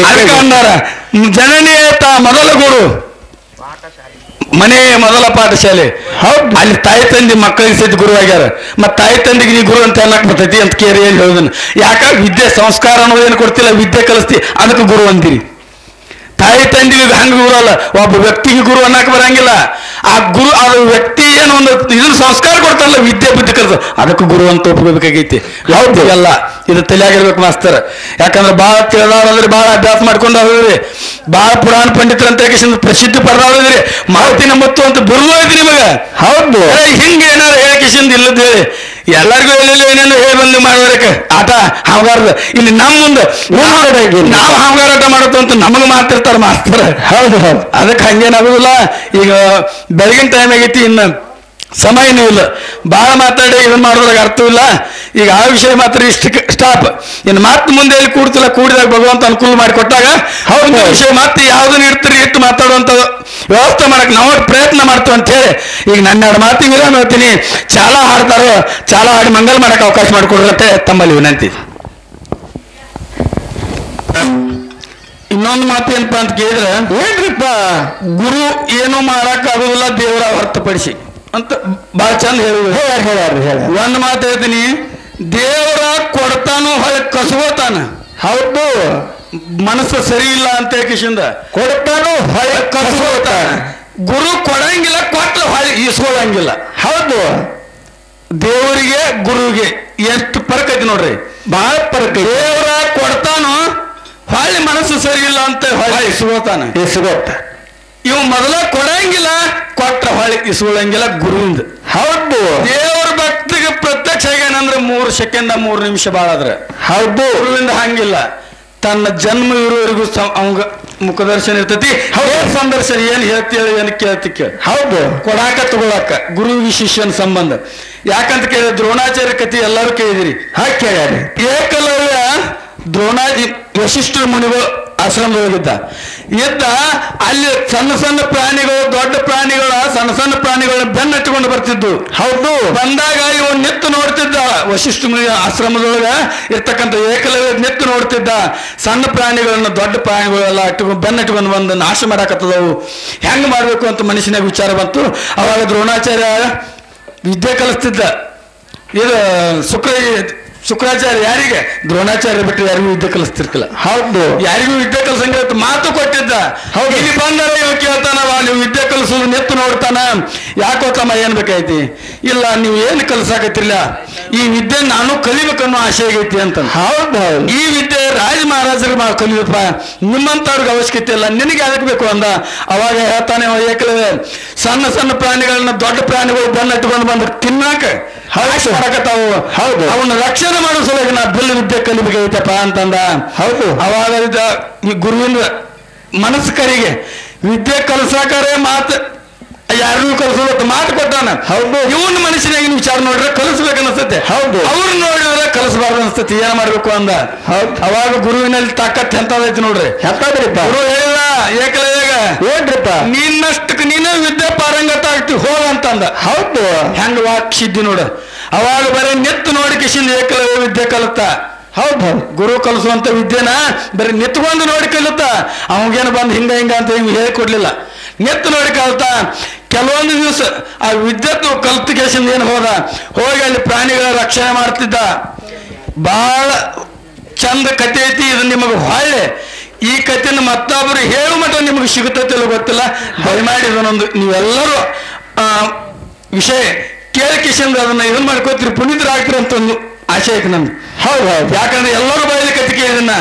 S1: ಅದಕ್ಕೆ ಅಂದಾರ ಜನನೇ ಮೊದಲ ಗುರು, ಮನೆ ಮೊದಲ ಪಾಠಶಾಲೆ. ಹೌದು, ಅಲ್ಲಿ ತಾಯಿ ತಂದೆ ಮಕ್ಕಳಿಗೆ ಸಹಿತ ಗುರು ಆಗ್ಯಾರ. ಮತ್ ತಾಯಿ ತಂದೆಗೆ ನೀ ಗುರು ಅಂತ ಅನ್ನಕ್ ಬರ್ತೈತಿ ಅಂತ ಕೇರಿ ಏನು ಹೇಳುದನ್ನ. ಯಾಕ ವಿದ್ಯೆ ಸಂಸ್ಕಾರ ಅನ್ನೋದು ಏನು ಕೊಡ್ತಿಲ್ಲ, ವಿದ್ಯೆ ಕಲಿಸ್ತಿ, ಅದಕ್ಕೆ ಗುರು ಅಂತೀರಿ. ತಾಯಿ ತಂದೆಗೆ ಹಂಗ ಗುರು ಅಲ್ಲ, ಒಬ್ಬ ವ್ಯಕ್ತಿಗೆ ಗುರು ಅನ್ನಕ್ ಬರಂಗಿಲ್ಲ. ಆ ಗುರು ಅದು ವ್ಯಕ್ತಿ ಏನು ಒಂದು ಇದನ್ನ ಸಂಸ್ಕಾರ ಕೊಡ್ತಾರಲ್ಲ, ವಿದ್ಯೆ ಬುದ್ಧಿ ಕಲಿಸ, ಅದಕ್ಕೂ ಗುರು ಅಂತ ಒಪ್ಕೋಬೇಕಾಗೈತಿ. ಯಾವ್ದು ಎಲ್ಲ ಇದು ತಲೆಯಾಗಿರ್ಬೇಕು ಮಾಸ್ತರ. ಯಾಕಂದ್ರೆ ಬಹಳ ತಿಳಿದವ್ರಂದ್ರೆ ಬಹಳ ಅಭ್ಯಾಸ ಮಾಡ್ಕೊಂಡು ಹೋದ್ರಿ, ಬಹಳ ಪುರಾಣ ಪಂಡಿತರು ಅಂತ ಪ್ರಸಿದ್ಧಿ ಪಡೆದವ್ರಿ. ಮಾತಿನ ಮತ್ತು ಅಂತ ಬಿರುದು ಐತಿ ನಿಮಗ. ಹೌದು, ಹಿಂಗೆ ಏನಾರು ಹೇಳಕಿಸಿಂದ ಇಲ್ಲದ ಹೇಳಿ ಎಲ್ಲರಿಗೂ ಎಲ್ಲೆಲ್ಲ ಏನೇನು ಹೇಳಿ ಬಂದು ಮಾಡೋದಕ್ಕೆ ಆಟ ಹಾಗಾರದ ಇಲ್ಲಿ ನಮ್ಮ ಮುಂದೆ ನಾವು ಹಾಗಾರಾಟ ಮಾಡುತ್ತ ಅಂತ ನಮಗೆ ಮಾತಿರ್ತಾರ ಮಾಸ್ತರ. ಹೌದು ಹೌದು, ಅದಕ್ಕೆ ಹಂಗೇನಾಗುದಿಲ್ಲ. ಈಗ ಬೆಳಗಿನ ಟೈಮ್ ಆಗೈತಿ, ಇನ್ನು ಸಮಯನೂ ಇಲ್ಲ. ಭಾಳ ಮಾತಾಡಿ ಇದನ್ನ ಮಾಡೋದ್ರಾಗ ಅರ್ಥವಿಲ್ಲ. ಈಗ ಆ ವಿಷಯ ಮಾತ್ರ ಇಷ್ಟು ಸ್ಟಾಪ್. ಇನ್ನು ಮತ್ತೆ ಮುಂದೆ ಎಲ್ಲಿ ಕೂಡ್ತಿಲ್ಲ, ಕೂಡಿದಾಗ ಭಗವಂತ ಅನುಕೂಲ ಮಾಡಿಕೊಟ್ಟಾಗ ಹೌದು ವಿಷಯ ಮತ್ತೆ ಯಾವ್ದನ್ನ ಇಡ್ತೀರಿ ಇಟ್ಟು ಮಾತಾಡುವಂತ ವ್ಯವಸ್ಥೆ ಮಾಡಕ್ ನಾವು ಪ್ರಯತ್ನ ಮಾಡ್ತೀವಿ ಅಂತ ಹೇಳಿ ಈಗ ನನ್ನ 2 ಮಾತಿಗೆ ವಿರಾಮ ಹೇಳ್ತೀನಿ. ಚಾಲ ಹಾಡ್ತಾರೋ ಚಾಲ ಹಾಡಿ ಮಂಗಲ್ ಮಾಡಕ್ಕೆ ಅವಕಾಶ ಮಾಡಿಕೊಡ್ರಂತೆ ತಮ್ಮಲ್ಲಿ ವಿನಂತಿ. ಇನ್ನೊಂದು ಮಾತು ಏನಪ್ಪಾ ಅಂತ ಕೇಳಿದ್ರೆ, ಏನ್ರಿಪ್ಪ ಗುರು ಏನು ಮಾಡಕ್ ಆಗುದಿಲ್ಲ ದೇವರ ಹೊರತುಪಡಿಸಿ ಅಂತ ಬಹಳ ಚಂದ ಹೇಳುವ. ಒಂದು ಮಾತು ಹೇಳ್ತೀನಿ, ದೇವರ ಕೊಡ್ತಾನು ಹೊಳೆ ಕಸುವತಾನ. ಹೌದು, ಮನಸ್ಸು ಸರಿ ಇಲ್ಲ ಅಂತ ಕಿಶಿಂದ ಕೊಡ್ತಾನು ಹೊಳೆ ಕಸುವತಾನ. ಗುರು ಕೊಡಂಗಿಲ್ಲ, ಕೊಟ್ಟ ಹೊಳೆ ಇಸ್ಕೊಳ್ಳಂಗಿಲ್ಲ. ಹೌದು, ದೇವರಿಗೆ ಗುರುವಿಗೆ ಎಷ್ಟು ಫರಕ್ ಐತಿ ನೋಡ್ರಿ, ಬಹಳ ಫರಕ್. ದೇವರ ಕೊಡ್ತಾನು ಹೊಳೆ ಮನಸ್ಸು ಸರಿ ಇಲ್ಲ ಅಂತ ಹೊಳೆ ಇಸ್ಕೋತಾನ. ಇವ್ ಮೊದಲ ಕೊಡಂಗಿಲ್ಲ, ಕೊಟ್ಟ ಹೊಳಿ ಇಸ್ಕೊಳ್ಳಂಗಿಲ್ಲ ಗುರುವಿಂದ.
S2: ಹೌದು
S1: ದೇವ್ರ ಭಕ್ತಿಗೆ ಪ್ರತ್ಯಕ್ಷ ಏನಂದ್ರೆ 3 ಸೆಕೆಂಡ್ 3 ನಿಮಿಷ ಬಾಳದ್ರೆ.
S2: ಹೌದು
S1: ಗುರುವಿಂದ ಹಂಗಿಲ್ಲ, ತನ್ನ ಜನ್ಮ ಇರುವವರೆಗೂ ಅವಂಗ ಮುಖದರ್ಶನ ಇರ್ತೈತಿ. ಏನ್ ಸಂದರ್ಶನ, ಏನ್ ಹೇಳ್ತೀವಿ ಏನ್ ಕೇಳ್ತಿಕ್ಕೆ.
S2: ಹೌದು
S1: ಕೊಡಾಕ ತಗೊಳಕ ಗುರುವಿಗೆ ಶಿಷ್ಯನ ಸಂಬಂಧ. ಯಾಕಂತ ಕೇಳಿದ್ರೆ ದ್ರೋಣಾಚಾರ್ಯ ಕಥೆ ಎಲ್ಲರೂ ಕೇಳಿದಿರಿ.
S2: ಕೇಳ್ಯಾರಿ.
S1: ಏಕಲವ್ಯ ದ್ರೋಣಾಜಿ ವಶಿಷ್ಠರ ಮುನಿಗಳು ಆಶ್ರಮದೊಳಗಿದ್ದ ಇದ್ದ. ಅಲ್ಲಿ ಸಣ್ಣ ಸಣ್ಣ ಪ್ರಾಣಿಗಳು, ದೊಡ್ಡ ಪ್ರಾಣಿಗಳ ಸಣ್ಣ ಸಣ್ಣ ಪ್ರಾಣಿಗಳನ್ನ ಬೆನ್ನಟ್ಟುಕೊಂಡು ಬರ್ತಿದ್ದು.
S2: ಹೌದು
S1: ಬಂದಾಗ ಇವ ನಿತ್ತು ನೋಡ್ತಿದ್ದ. ವಶಿಷ್ಠ ಮುನಿ ಆಶ್ರಮದೊಳಗ ಇರ್ತಕ್ಕಂಥ ಏಕಲವ್ಯ ನಿತ್ತು ನೋಡ್ತಿದ್ದ. ಸಣ್ಣ ಪ್ರಾಣಿಗಳನ್ನ ದೊಡ್ಡ ಪ್ರಾಣಿಗಳೆಲ್ಲ ಬೆನ್ನಟ್ಟುಕೊಂಡು ಬಂದು ನಾಶ ಮಾಡಾಕತ್ತದವು. ಹೆಂಗ್ ಮಾಡ್ಬೇಕು ಅಂತ ಮನುಷ್ಯನಾಗ ವಿಚಾರ ಬಂತು. ಅವಾಗ ದ್ರೋಣಾಚಾರ್ಯ ವಿದ್ಯೆ ಕಲಿಸ್ತಿದ್ದ. ಇದು ಶುಕ್ರಾಚಾರ್ಯ ಯಾರಿಗೆ? ದ್ರೋಣಾಚಾರ್ಯ ಬಿಟ್ಟು ಯಾರಿಗೂ ವಿದ್ಯೆ ಕಲಿಸ್ತಿರ್ಕಿಲ್ಲ.
S2: ಹೌದು
S1: ಯಾರಿಗೂ ವಿದ್ಯೆ ಕಲಿಸಂಗ ಮಾತು ಕೊಟ್ಟಿದ್ದ.
S2: ಹೌದು.
S1: ಇಲ್ಲಿ ಬಂದರೆ ಇವ್ ಕೇಳ್ತಾನವ, ನೀವು ವಿದ್ಯೆ ಕಲಿಸೋದು ನೆತ್ತು ನೋಡ್ತಾನ. ಯಾಕೋ ತಮ್ಮ ಏನ್ ಬೇಕೈತಿ? ಇಲ್ಲ ನೀವು ಏನು ಕಲಿಸಾಕತ್ತಿಲ್ಲ, ಈ ವಿದ್ಯೆ ನಾನು ಕಲಿಬೇಕನ್ನೋ ಆಸೆ ಆಗೈತಿ ಅಂತ.
S2: ಹೌದು
S1: ಈ ವಿದ್ಯೆ ರಾಜ ಮಹಾರಾಜರಿಗೆ ಕಲಿಯಪ್ಪ, ನಿಮ್ಮಂತವ್ರಿಗೆ ಅವಶ್ಯಕತೆ ಇಲ್ಲ, ನಿನಗೆ ಅದಕ್ಕೆ ಬೇಕು ಅಂದ. ಅವಾಗ ಹೇಳ್ತಾನೆ ಏಕಲವ್ಯ, ಸಣ್ಣ ಸಣ್ಣ ಪ್ರಾಣಿಗಳನ್ನ ದೊಡ್ಡ ಪ್ರಾಣಿಗಳು ಬೆನ್ನಟ್ಟುಕೊಂಡು ಬಂದು ತಿನ್ನಾಕ ಮಾಡಕತ್ತಾವು.
S2: ಹೌದು
S1: ಅವನ್ನ ರಕ್ಷಣೆ ಮಾಡೋ ಸಲುವಾಗಿ ನಾ ಬಿಲ್ ವಿದ್ಯೆ ಕಲಿಬೇಕಾಗೈತಪ್ಪ ಅಂತಂದ.
S2: ಹೌದು
S1: ಅವಾಗ ಈ ಗುರುವಿನ ಮನಸ್ಸು ಕರಿಗೆ ವಿದ್ಯೆ ಕಲಿಸಾಕರೆ ಮಾತು ಯಾರಿಗೂ ಕಲಿಸೋದು ಮಾತು ಕೊಟ್ಟಾನ.
S2: ಹೌದು
S1: ಇವನ್ ಮನುಷ್ಯನಾಗಿನ ವಿಚಾರ ನೋಡ್ರೆ ಕಲಿಸ್ಬೇಕು ಅನಿಸ್ತತೆ.
S2: ಹೌದು
S1: ಅವ್ರು ನೋಡಿದ್ರೆ ಕಲಿಸಬಾರ್ದು ಅನಿಸ್ತತಿ. ಏನ್ ಮಾಡ್ಬೇಕು ಅಂದ.
S2: ಹೌದು
S1: ಅವಾಗ ಗುರುವಿನಲ್ಲಿ ತಾಕತ್ ಎಂತದೈತಿ ನೋಡ್ರಿ.
S2: ಎಂತದ್ರಿಪ್ಪ?
S1: ಗುರು ಹೇಳಿದ ಏಕಲವ್ಯಾಗ,
S2: ಏನ್ರಿಪ್ಪ?
S1: ನಿನ್ನಷ್ಟಕ್ಕೆ ನೀನೇ ವಿದ್ಯೆ ಪಾರಂಗತ ಆಗ್ತಿ ಹೋಗಂತಂದ.
S2: ಹೌದು
S1: ಹೆಂಗ ವಾಕ್ಸಿದ್ದಿ ನೋಡು. ಅವಾಗ ಬರೀ ನಿತ್ತು ನೋಡಿ ಕಿಶಿಂದ ಏಕಲವ್ಯ ವಿದ್ಯೆ ಕಲಿತ.
S2: ಹೌದು
S1: ಗುರು ಕಲಿಸುವಂತ ವಿದ್ಯೆನ ಬರೀ ನಿತ್ಕೊಂಡು ನೋಡಿ ಕಲಿತ. ಅವಾಗೇನು ಬಂದು ಹಿಂಗ ಹಿಂಗ ಅಂತ ಹಿಂಗ ಹೇಳಿಕೊಡ್ಲಿಲ್ಲ. ನಿತ್ತು ನೋಡಿ ಕಲಿತ. ಕೆಲವೊಂದು ದಿವಸ ಆ ವಿದ್ಯೆತ್ತು ಕಲ್ತು ಕೇಸಿಂದ ಏನು ಹೋಗಿ ಅಲ್ಲಿ ಪ್ರಾಣಿಗಳ ರಕ್ಷಣೆ ಮಾಡ್ತಿದ್ದ. ಬಹಳ ಚಂದ ಕತೆ ಐತಿ. ಇದು ನಿಮಗೆ ಹೊಳ್ಳೆ ಈ ಕಥೆನ ಮತ್ತೊಬ್ಬರು ಹೇಳು ಮಟ್ಟ ನಿಮಗೆ ಸಿಗುತ್ತಲ್ಲ ಗೊತ್ತಿಲ್ಲ. ದಯಮಾಡಿ ಇದನ್ನೊಂದು ನೀವೆಲ್ಲರೂ ವಿಷಯ ಕೇಳಿ ಕಿಶಿಂದ ಅದನ್ನ ಇದನ್ನ ಮಾಡ್ಕೋತೀರಿ, ಪುನೀತರಾಗ್ತೀರಿ ಅಂತ ಒಂದು ಆಸೆ ಐತಿ ನಮ್ಗೆ.
S2: ಹೌದು ಹೌದು
S1: ಯಾಕಂದ್ರೆ ಎಲ್ಲರೂ ಬಯಲು ಕತ್ತಿಗೆ ಇದನ್ನ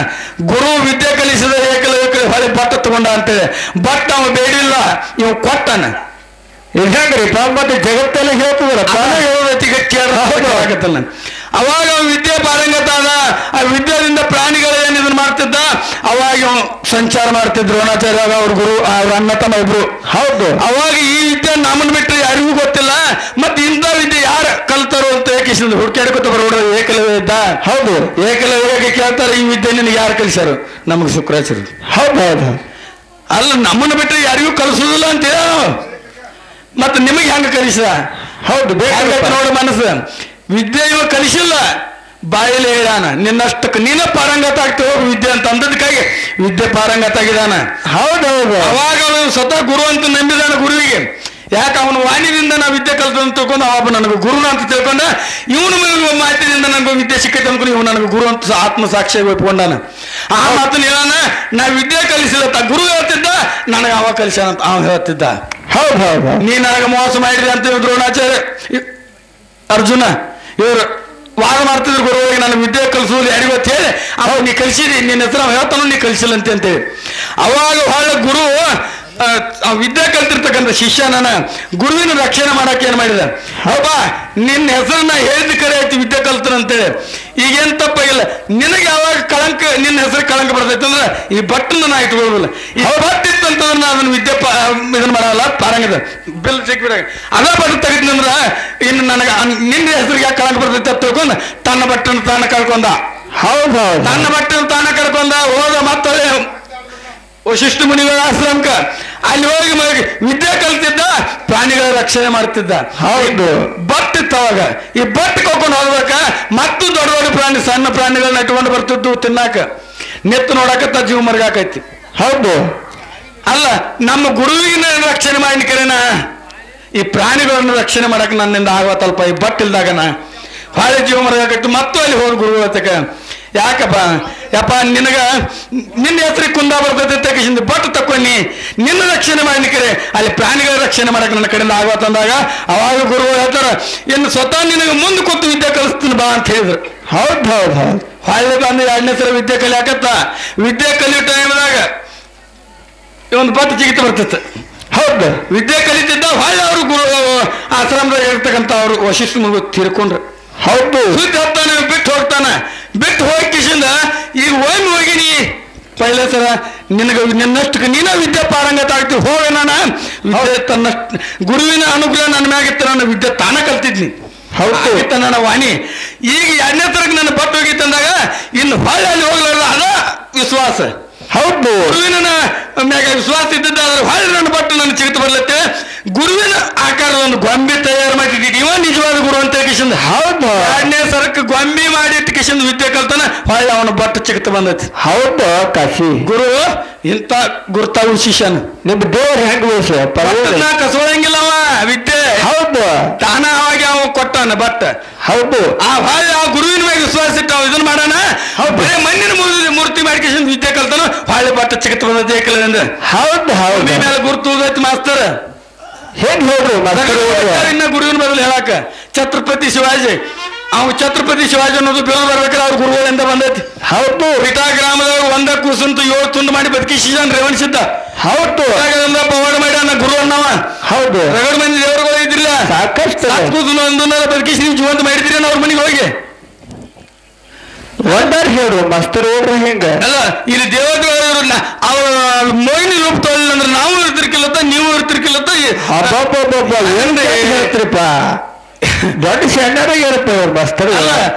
S1: ಗುರು ವಿದ್ಯೆ ಕಲಿಸಿದ ಏಕಲವ್ಯ ಹೊಳೆ ಬಟ್ಟ ತಗೊಂಡ ಅಂತೇಳಿ. ಬಟ್ ಅವ ಬೇಡಿಲ್ಲ, ಇವ್ ಕೊಟ್ಟಾನ.
S2: ಹೆಂಗ್ರಿಪ್ಪ? ಮತ್ತೆ ಜಗತ್ತಲ್ಲಿ ಹೇಳ್ತದರಪ್ಪ.
S1: ಆಗತ್ತಲ್ಲ. ಅವಾಗ ವಿದ್ಯೆ ಪಾರಂಗತ ಅದ. ಆ ವಿದ್ಯೆಯಿಂದ ಪ್ರಾಣಿಗಳು ಏನ್ ಇದನ್ನ ಮಾಡ್ತಿದ್ದ. ಅವಾಗ ಸಂಚಾರ ಮಾಡ್ತಿದ್ರು ದ್ರೋಣಾಚಾರ್ಯ, ಅವ್ರ ಗುರು, ಅವ್ರ ಅಣ್ಣ ತಮ್ಮ ಇಬ್ರು.
S2: ಹೌದು
S1: ಅವಾಗ ಈ ವಿದ್ಯೆ ನಮ್ಮನ್ ಬಿಟ್ಟರೆ ಯಾರಿಗೂ ಗೊತ್ತಿಲ್ಲ. ಮತ್ತೆ ಇಂಥ ವಿದ್ಯೆ ಯಾರು ಕಲ್ತಾರೋ ಅಂತ ಏಕಿಸಿದ್ರು ಹುಡ್ಕ್ಯಾಡ್ಕೊತ ಬರೋಡ ಏಕಲವ್ಯ ಇದ್ದ. ಹೌದು ಏಕಲವ್ಯಗೆ ಕೇಳ್ತಾರೆ, ಈ ವಿದ್ಯೆ ನಿನಗೆ ಯಾರು ಕಲಿಸ್ಯಾರು? ನಮಗೆ ಶುಕ್ರಾಚಾರ್ಯ.
S2: ಹೌದು ಹೌದು
S1: ಅಲ್ಲ, ನಮ್ಮನ್ನ ಬಿಟ್ಟರೆ ಯಾರಿಗೂ ಕಲಿಸೋದಿಲ್ಲ ಅಂತ ಮತ್ತೆ ನಿಮಗೆ ಹೆಂಗ ಕಲಿಸಿದ? ಹೌದು ಬೇಕಾಗತ್ತೆ ನೋಡು ಮನಸ್ಸು. ವಿದ್ಯೆ ಇವ ಕಲಿಸಿಲ್ಲ, ಬಾಯಲ್ಲಿ ಹೇಳಾನ ನಿನ್ನಷ್ಟಕ್ಕೆ ನೀನ ಪಾರಂಗತ ಆಗ್ತಿ ಹೋಗಿ ವಿದ್ಯೆ ಅಂತ ಅಂದದಕ್ಕಾಗಿ ವಿದ್ಯೆ ಪಾರಂಗತ ಆಗಿದಾನ.
S2: ಹೌದೌದು
S1: ಅವಾಗ ಅವನು ಸ್ವತಃ ಗುರು ಅಂತ ನಂಬಿದಾನ ಗುರುವಿಗೆ. ಯಾಕೆ ಅವನು ವಾಣಿದಿಂದ ನಾವು ವಿದ್ಯೆ ಕಲಿತ ಅಂತ ತಿಳ್ಕೊಂಡು ಅವ ನನಗೆ ಗುರು ಅಂತ ತಿಳ್ಕೊಂಡ. ಇವನು ಮಾತಿನಿಂದ ನನಗೆ ವಿದ್ಯೆ ಸಿಕ್ಕೈತೆ ಅನ್ಕೊಂಡು ಇವ್ ನನಗೆ ಗುರು ಅಂತ ಆತ್ಮಸಾಕ್ಷಿಯಾಗಿ ಒಪ್ಕೊಂಡಾನ. ಆ ಮಾತನ್ನ ಹೇಳಾನ, ನಾ ವಿದ್ಯೆ ಕಲಿಸಿದ ಗುರು ಹೇಳ್ತಿದ್ದ, ನನಗೆ ಅವ ಕಲಿಸ್ಯಾನ ಅಂತ ಅವ ಹೇಳ್ತಿದ್ದ.
S2: ಹೌದು ಹೌದು
S1: ನೀ ನನಗೆ ಮೋಸ ಮಾಡಿದ್ರಿ ಅಂತ ದ್ರೋಣಾಚಾರ್ಯ ಅರ್ಜುನ ಇವರು ವಾದ ಮಾಡ್ತಿದ್ರು ಗುರುವಿಗೆ. ನಾನು ವಿದ್ಯೆ ಕಲಿಸೋದು ಯಾರಿಗೂ ಅಂತ ಹೇಳಿ ಅವ ನೀ ಕಲಿಸಿದಿ, ನಿನ್ನ ಹೆಸರು ಅವ ಹೇಳ್ತಾನೋ ನೀ ಕಲಿಸಿಲ್ಲ ಅಂತೇಳಿ. ಅವಾಗ ಹೊಳ್ಳ ಗುರು ವಿದ್ಯೆ ಕಲ್ತಿರ್ತಕ್ಕಂಥ ಶಿಷ್ಯನ ಗುರುವಿನ ರಕ್ಷಣೆ ಮಾಡಕ್ಕೆ ಏನ್ ಮಾಡಿದ, ಹೌದಾ ನಿನ್ನ ಹೆಸರನ್ನ ಹೇಳಿದ ಕರೆ ಐತಿ ವಿದ್ಯೆ ಕಲ್ತನಂತೇಳಿ. ಈಗೇನ್ ತಪ್ಪಾಗಿಲ್ಲ. ನಿನಗೆ ಯಾವಾಗ ಕಳಂಕ, ನಿನ್ನ ಹೆಸರು ಕಳಂಕ ಬರ್ತೈತೆ ಅಂದ್ರೆ ಈ ಬಟ್ಟನ್ನ ನಾ ಇಟ್ಕೊಳ್ಳೋದಿಲ್ಲ. ಈ ಬಟ್ ಇತ್ತಂತಂದ್ರೆ ನಾ ಅದನ್ನ ವಿದ್ಯೆ ಇದನ್ನ ಮಾಡಲ್ಲ, ಪಾರಂಗದ ಬಿಲ್ ಸಿಕ್ಬಿಡ ಅದ ಬಟ್ ತೆಗಿದ್ನಂದ್ರ ಇನ್ನು ನನಗೆ ನಿನ್ನ ಹೆಸರಿಗೆ ಯಾಕೆ ಕಳಂಕ ಬರ್ತೈತೆ ಅಂತ ತಿಳ್ಕೊಂಡು ತನ್ನ ಬಟ್ಟನ್ನು ತಾನ ಕಳ್ಕೊಂಡ.
S2: ಹೌದು
S1: ತನ್ನ ಬಟ್ಟನ್ನು ತಾನ ಕಳ್ಕೊಂಡ. ಹೋದ ಮತ್ತೊಳ್ಳೆ ವಶಿಷ್ಠ ಮುನಿಗಳ ಆಶ್ರಮಕ್ಕೆ ಅಲ್ಲಿ ಹೋಗಿ ವಿದ್ಯೆ ಕಲ್ತಿದ್ದ, ಪ್ರಾಣಿಗಳ ರಕ್ಷಣೆ ಮಾಡ್ತಿದ್ದ.
S2: ಹೌದು
S1: ಬಟ್ ಇತ್ತವಾಗ ಈ ಬಟ್ ಕಳ್ಕೊಂಡು ಹೋಗ್ಬೇಕ. ಮತ್ತು ದೊಡ್ಡ ದೊಡ್ಡ ಪ್ರಾಣಿ ಸಣ್ಣ ಪ್ರಾಣಿಗಳನ್ನ ಇಟ್ಕೊಂಡು ಬರ್ತಿದ್ದು ತಿನ್ನಾಕ. ನೆತ್ತು ನೋಡಕತ್ತ ಜೀವ ಮರ್ಗಾಕೈತಿ.
S2: ಹೌದು
S1: ಅಲ್ಲ, ನಮ್ಮ ಗುರುವಿನ ರಕ್ಷಣೆ ಮಾಡ್ಲಿಕ್ಕೇನ ಈ ಪ್ರಾಣಿಗಳನ್ನು ರಕ್ಷಣೆ ಮಾಡಕ್ ನನ್ನಿಂದ ಆಗತ್ತಲ್ಪ. ಈ ಬಟ್ ಇಲ್ದಾಗನ ಹೊಳೆ ಜೀವ ಮರ್ಗಾಕೈತಿ. ಮತ್ತು ಅಲ್ಲಿ ಹೋಗಿ ಗುರು ಹತ್ತಕ ಯಾಕಪ್ಪ ಯಪ್ಪ ನಿನಗ ನಿನ್ನ ಹೆಸರಿಗೆ ಕುಂದ ಬರ್ತೈತೆ ತೆಗಿಸಿಂದ ಬಟ್ ತಕೊಂಡಿ ನಿನ್ನ ರಕ್ಷಣೆ ಮಾಡ್ಲಿಕ್ಕೆ ಅಲ್ಲಿ ಪ್ರಾಣಿಗಳ ರಕ್ಷಣೆ ಮಾಡಕ್ಕೆ ನನ್ನ ಕಡೆಯಿಂದ ಆಗತ್ತಂದಾಗ ಅವಾಗ ಗುರು ಹೇಳ್ತಾರ, ಇನ್ನು ಸ್ವತಃ ನಿನಗೆ ಮುಂದೆ ಕೂತು ವಿದ್ಯೆ ಕಲಿಸ್ತೀನಿ ಬಾ ಅಂತ ಹೇಳಿದ್ರು.
S2: ಹೌದು ಹೌದು ಹೌದು
S1: ಹೊಳ್ಳೆ ಬಂದು 2ನೇ ಸಲ ವಿದ್ಯೆ ಕಲಿಯಾಕತ್ತ. ವಿದ್ಯೆ ಕಲಿಯೋ ಟೈಮ್ದಾಗ ಒಂದು ಪಟ್ಟು ಜಿಗಿತ ಬರ್ತಿತ್ತು.
S2: ಹೌದು.
S1: ವಿದ್ಯೆ ಕಲಿತಿದ್ದ ಹೊಳ್ಳಿ ಅವರು ಗುರು ಆಶ್ರಮದಾಗ ಇರ್ತಕ್ಕಂಥ ಅವರು ವಶಿಷ್ಠ ಮುಗಿದು ತೀರ್ಕೊಂಡ್ರು.
S2: ಹೌದು.
S1: ಸುದ್ದಿ ಹೋಗ್ತಾನೆ, ಬಿಟ್ಟು ಹೋಗ್ತಾನೆ. ಬಿಟ್ಟು ಹೋಗಿ ಕಿಶಿಂದ ಈಗ ಒಮ್ಮೆ ಹೋಗಿನಿ ಪೈಲೆ ಸರ ನಿನಗೆ ನಿನ್ನಷ್ಟು ನೀನ ವಿದ್ಯೆ ಪಾರಂಗತ ಆಗ್ತೀವಿ ಹೋಗ. ನಾನು ವಿದ್ಯೆ ತನ್ನಷ್ಟು ಗುರುವಿನ ಅನುಗ್ರಹ ನನ್ನ ಮ್ಯಾಗಿತ್ತು, ನನ್ನ ವಿದ್ಯೆ ತಾನ ಕಲ್ತಿದ್ನಿ.
S2: ಹೌದು.
S1: ನನ್ನ ವಾಣಿ ಈಗ ಎರಡನೇ ತರಕ್ಕೆ ನನ್ನ ಬಟ್ಟು ಹೋಗಿತ್ತಂದಾಗ ಇನ್ನು ಹೊಳ್ಳಿ ಅಲ್ಲಿ ಹೋಗ್ಲಾರ್ದ ಅದ ವಿಶ್ವಾಸ.
S2: ಹೌದು.
S1: ಗುರುವಿನ ಮ್ಯಾಗ ವಿಶ್ವಾಸ ಇದ್ದದ್ದು ಅದ್ರ ಹೊಳ್ಳಿ ನನ್ನ ಬಟ್ಟು ನನ್ನ ಚಿಗಿತ ಬರ್ಲತ್ತೆ. ಗುರುವಿನ ಆಕಾರದ ಒಂದು ಗೊಂಬೆ ತಯಾರು ಮಾಡಿಟ್ಟಿದ್ದೀವಿ, ಇವ ನಿಜವಾದ ಗುರು ಅಂತ ಕಿಶಿಂದ.
S2: ಹೌದು.
S1: ಎರಡನೇ ಸರಕ್ಕೆ ಗೊಂಬೆ ಮಾಡಿಟ್ಟು ಕಿಶಿಂದ ವಿದ್ಯೆ ಕಲ್ತಾನ ಹೊಳ್ಳಿ ಅವನ ಬಟ್ಟು ಚಿಗಿತ ಬಂದೈತಿ.
S2: ಹೌದು ಕಾಶಿ.
S1: ಗುರು ಇಂಥ ಗುರುತಾವು ಶಿಷ್ಯನ
S2: ನಿಮ್ ದೇವ್ರ ಹೆಂಗ್
S1: ಕಸೋಳಂಗಿಲ್ಲವ ವಿದ್ಯೆ.
S2: ಹೌದು.
S1: ತಾನ ಅವಾಗ ಅವ ಕೊಟ್ಟಾನ ಬಟ್.
S2: ಹೌದು.
S1: ಆ ಹೊಳ್ಳಿ ಆ ಗುರುವಿನ ಮೇಲೆ ವಿಶ್ವಾಸ ಇಟ್ಟು ಅವ ಇದನ್ನ ಮಾಡೋಣ. ಬರೀ ಮಣ್ಣಿನ ಮೂರ್ತಿ ಮಾಡ್ಕೊಂಡು ವಿದ್ಯೆ ಕಲ್ತಾನ ಹೊಳ್ಳಿ ಬಟ್ಟ ಚಿಗಿತ ಬಂದೈತಿ ಏಕಲಿಂದ.
S2: ಹೌದು. ಹೌದು.
S1: ಮೇಲೆ ಗುರುತು ಉದೈತಿ ಮಾಸ್ತರ್.
S2: ಹೇಗ್ ಹೇಳ್ರಿ
S1: ಇನ್ನ ಗುರುವಿನ ಬದಲು ಹೇಳಾಕ ಛತ್ರಪತಿ ಶಿವಾಜಿ. ಅವ್ ಛತ್ರಪತಿ ಶಿವಾಜಿ ಅನ್ನೋದು ಬೇರೆ ಬರ್ಬೇಕಾದ್ರೆ ಅವ್ರ ಗುರುಗಳಿಂದ ಬಂದೈತಿ.
S2: ಹೌದು.
S1: ವಿಟಾ ಗ್ರಾಮದವ್ರು ಒಂದ ಕೂಸಂತು 7 ತುಂಡು ಮಾಡಿ ಬದುಕಿಸಿದ ರೇವಣಿಸಿದ್ದ.
S2: ಹೌದು.
S1: ಪವಾಡ ಮಾಡಿ ಅನ್ನ ಗುರು ಅನ್ನವ.
S2: ಹೌದು.
S1: ರಗಡ ಮಂದಿ ದೇವರುಗಳು ಇದ್ರಿಲ್ಲ,
S2: ಸಾಕಷ್ಟು
S1: ಕೂಸು ಒಂದನ್ನೆಲ್ಲ ಬದುಕಿಸಿ ನೀವು ಜೀವಂತ ಮಾಡಿದ್ರಿ ಅವ್ರ ಮನೆಗೆ ಹೋಗಿ.
S2: ಒಂದಾರು ಹೇಳ್ರು ಮಸ್ತರ್ ಹೇಳ್ರಿ ಹೆಂಗ
S1: ಅಲ್ಲ ಇಲ್ಲಿ ದೇವತೆಗಳು ಅವ್ರ ಮೋಹಿನಿ ರೂಪ ತೊಳಿಲ್ಲ ಅಂದ್ರೆ ನಾವು ಇರ್ತಿರ್ಕಿಲ್ಲತ್ತ, ನೀವು ಇರ್ತಿರ್ಕಿಲ್ಲತ್ತ.
S2: ಏನ್ ಹೇಳ್ತೀರಿಪ್ಪ, ದೊಡ್ಡ ಸಣ್ಣರಾಗ್ಯಾರಪ್ಪ ಅವ್ರ ಮಸ್ತರ್.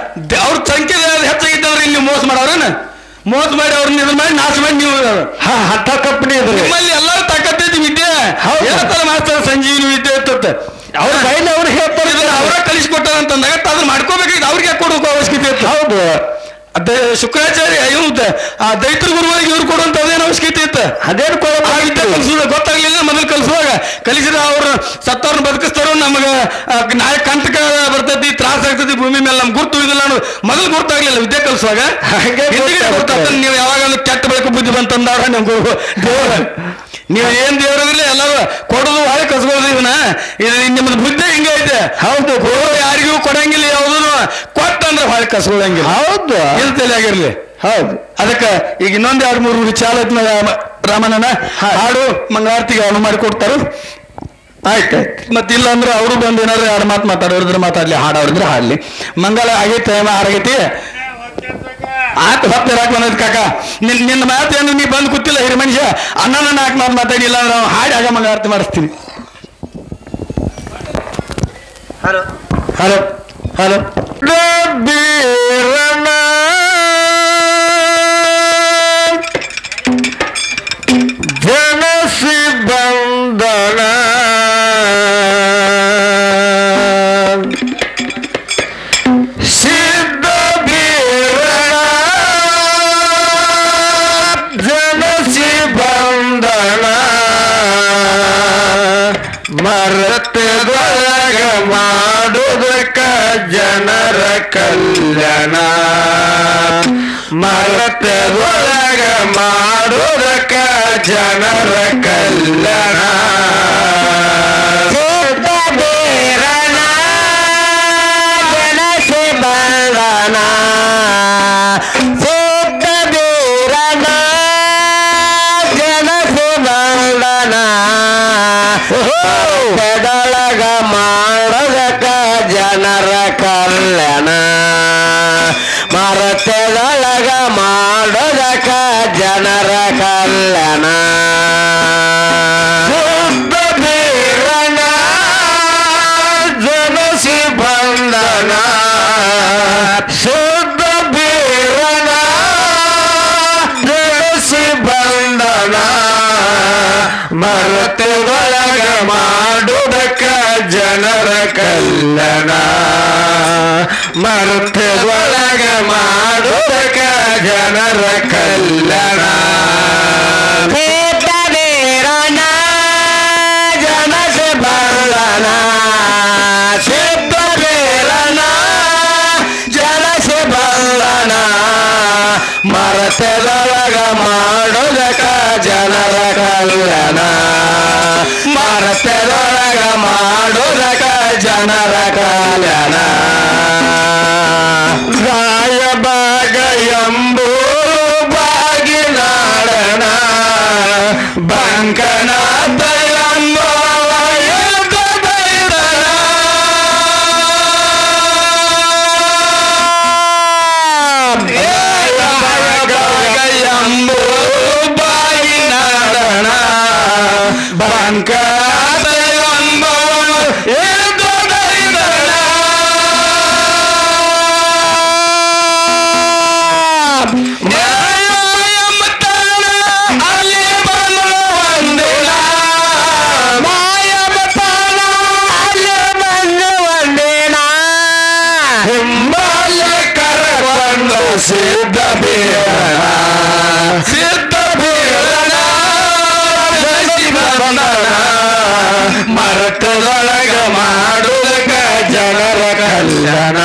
S1: ಅವ್ರ ಸಂಖ್ಯೆ ಹೆಚ್ಚಾಗಿತ್ತಂದ್ರೆ ಇಲ್ಲಿ ಮೋಸ ಮಾಡೋರೇನ? ಮೋಸ ಮಾಡಿ ಅವ್ರನ್ನ ಇದನ್ನ ಮಾಡಿ ನಾಶ ಮಾಡಿ ನೀವು
S2: ಹತ್ತ ಕಂಪನಿ
S1: ನಿಮ್ಮಲ್ಲಿ ಎಲ್ಲರೂ ತಾಕತ್ತೈತಿ ವಿದ್ಯೆ. ಹೇಳ್ತಾರ ಮಾಸ್ತರ್ ಸಂಜೀವಿನಿ ವಿದ್ಯೆ ಇರ್ತತ್ತ.
S2: ಅವ್ರ ಕೈಲಿ ಅವ್ರು ಹೇಳ್ತಾರೆ,
S1: ಅವರ ಕಲಿಸ್ಕೊಟ್ಟಾರ ಅಂತಂದಾಗ ಅದನ್ನ ಮಾಡ್ಕೋಬೇಕಾಗಿತ್ತು, ಅವ್ರಿಗೆ ಕೊಡೋಕೆ ಅವಶ್ಯಕತೆ ಇತ್ತು.
S2: ಹೌದು.
S1: ಅದೇ ಶುಕ್ರಾಚಾರ್ಯ ಇವ್ ಆ ದೈತ್ರ ಗುರುಗಳಿಗೆ ಇವ್ರು ಕೊಡುವಂತ ಅದೇನು ಅವಶ್ಯಕತೆ ಇತ್ತು?
S2: ಅದೇನು
S1: ವಿದ್ಯೆ ಕಲಿಸೋದ ಗೊತ್ತಾಗ್ಲಿಲ್ಲ ಮೊದಲು ಕಲಿಸುವಾಗ. ಕಲಿಸಿದ ಅವ್ರು ಸತ್ತವ್ರನ್ನ ಬದುಕಿಸ್ತಾರೋ ನಮಗ ನಾಳೆ ಕಂಟಕ ಬರ್ತೈತಿ, ತ್ರಾಸ ಆಗ್ತೈತಿ ಭೂಮಿ ಮೇಲೆ, ನಮ್ಗೆ ಗುರ್ತು ಉಳಿದಿಲ್ಲ ಅನ್ನೋದು ಮೊದಲು ಗೊತ್ತಾಗ್ಲಿಲ್ಲ ವಿದ್ಯೆ ಕಲಿಸುವಾಗ. ಗೊತ್ತಾಗ್ತದೆ ನೀವು ಯಾವಾಗ ಕೆಟ್ಟ ಬೆಳಕು ಬುದ್ಧಿ ಬಂತಂದವ್ರ ನಮ್ ಗುರು ದೇವರ. ನೀವು ಏನ್ ದೇವರದಿಲ್ಲ ಎಲ್ಲರೂ ಕೊಡೋದು ಹೊಳೆ ಕಸ್ಬೋದು. ಇವನ ಇದು ನಿಮ್ಮದು ಬುದ್ಧಿ ಹಿಂಗ ಐತೆ. ಹೌದು. ಯಾರಿಗೂ ಕೊಡಂಗಿಲ್ಲ, ಯಾವ್ದು ಕೊಟ್ಟಂದ್ರೆ ಹೊಳೆ ಕಸ್ಕೊಳ್ಳಂಗಿಲ್ಲ.
S2: ಹೌದು.
S1: ಏನ್ ತಲೆಯಾಗಿರ್ಲಿ. ಹೌದು. ಅದಕ್ಕೆ ಈಗ ಇನ್ನೊಂದ್ 2-3 ವಿಚಾರ ರಾಮಣ್ಣನ ಹಾಡು ಮಂಗಳಾರತಿಗೆ ಅವನು ಮಾಡಿಕೊಡ್ತಾರು. ಆಯ್ತು. ಮತ್ತೆ ಇಲ್ಲ ಅಂದ್ರೆ ಅವರು ಬಂದು ಏನಾದ್ರು 2 ಮಾತು ಮಾತಾಡೋರಿದ್ರೆ ಮಾತಾಡ್ಲಿ, ಹಾಡೋರಿದ್ರೆ ಹಾಡ್ಲಿ. ಮಂಗಲ ಆಗೈತೆ, ಆಗೈತಿ. ಆಯ್ತು ಹೊತ್ತೆ ರಾಕ್ ಬಂದೈತಿ ಕಾಕ. ನಿನ್ನ ಮಾತೇನು ನೀ ಬಂದು ಕೂತಿಲ್ಲ ಹಿರಿ ಮನುಷ್ಯ. ಅಣ್ಣನ 4 ಮಾತು ಮಾತಾಡಿಲ್ಲ ಅಂದ್ರೆ ನಾವು ಹಾಡಿ ಆಗ ಮಂಗಳಾರತಿ ಮಾಡಿಸ್ತೀವಿ. Hello hello hello.
S2: ಜನಸಿ ಬಂದನ ಸಿದ್ಧ ಬೀರಣ, ಜನಸಿ ಬಂದನ ಮರತೆದೊಳಗ ಮಾಡುವುದಕ್ಕ ಜನರ ಕಲ್ಯಾಣ, ಮರತೆದೊಳಗ ಮಾಡುವುದಕ್ಕ ಜನರ ಕಲ್ಯಾಣ. ಸಿದ್ಧ ಬೀರಣ ಜನಸಿ ಬಂದನ, ಸಿದ್ಧ ಬೀರಣ ಜನಸಿ ಬಂದನ ಮರತೆದೊಳಗ ಮಾಡೋದಕ್ಕ ಜನರ ಕಲ್ಯಾಣ, ಮರತೆದೊಳಗ ಮಾಡೋದಕ್ಕ ಜನರ ಕಲ್ಯಾಣ. ಸಿದ್ಧ ಬೀರಣ ಜನಸಿ ಬಂದನ, ಸಿದ್ಧ ಬೀರಣ ಜನಸಿ ಬಂದನ ಮರತೆದೊಳಗ ಮಾಡುವುದಕ್ಕ ಜನರ ಕಲ್ಯಾಣ, ಮರತೆದೊಳಗ ಮಾಡುವುದಕ್ಕ ಜನರ ಕಲ್ಯಾಣ. ಸಿದ್ಧ ಬೀರಣ ಜನಸಿ ಬಂದನ, ಸಿದ್ಧ ಬೀರಣ ಜನಸಿ ಬಂದನ ಮರತೆದೊಳಗ ಮಾಡುವುದಕ್ಕ ಜನರ ಕಲ್ಯಾಣ, ಮರತೆದೊಳಗ ಮಾಡುವುದಕ್ಕ ಜನರ ಕಲ್ಯಾಣ. ರಾಯಬಾಗ ಎಂಬೂ ಬಾಗಿನಾಡಣ ಬಂಗಾರ
S1: ಬಂಕನಾಥ ಎಂಬ ಬಂಕನಾಥ ಎಂಬ ಸಿದ್ಧ ಬೀರಣ ಸಿದ್ಧ ಬೀರಣ ಮರತದೊಳಗ ಮಾಡುವುದಕ್ಕ ಜನರ ಕಲ್ಯಾಣ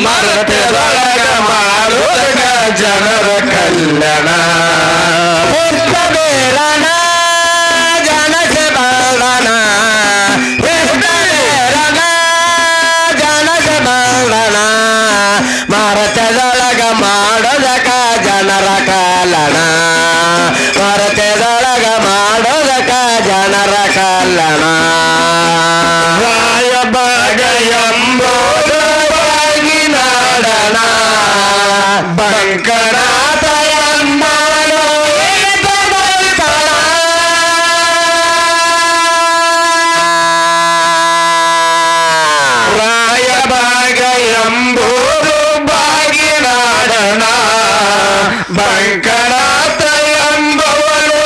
S1: ಮರತದೊಳಗ ಮಾಡುವುದಕ್ಕ ಜನರ ಕಲ್ಯಾಣ ಸಿದ್ಧ ಬೀರಣ ಜನಸ ಬಾಳಣ ಸಿದ್ಧ ಬೀರಣ ಜನಸ ಬಾಳಣ ಮರತದೊಳಗ ಮಾಡೋದಕ ಜನರ ಕಾಲಣ ಮರತದೊಳಗ ಮಾಡೋದಕ ಜನರ ಕಾಲಣ ರಾಯಬಾಗ ಎಂಬುದಾಗಿ ನಾಡಣ ಬಂಕನಾಥ ಎಂಬನು ರಾಯಬಾಗ ಎಂಬುದು ಬಾಗಿನಾಡಣ ಬಂಕನಾಥ ಎಂಬವನು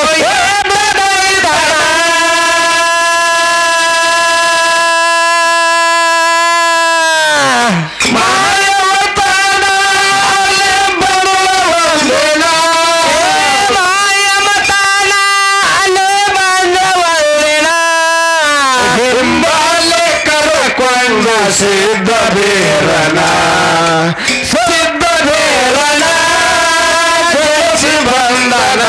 S1: ಸಿದ್ಧ ಬೀರಣ ಸಿದ್ಧ ಬೀರಣ ಜಯಿಸಿ ಬಂದನ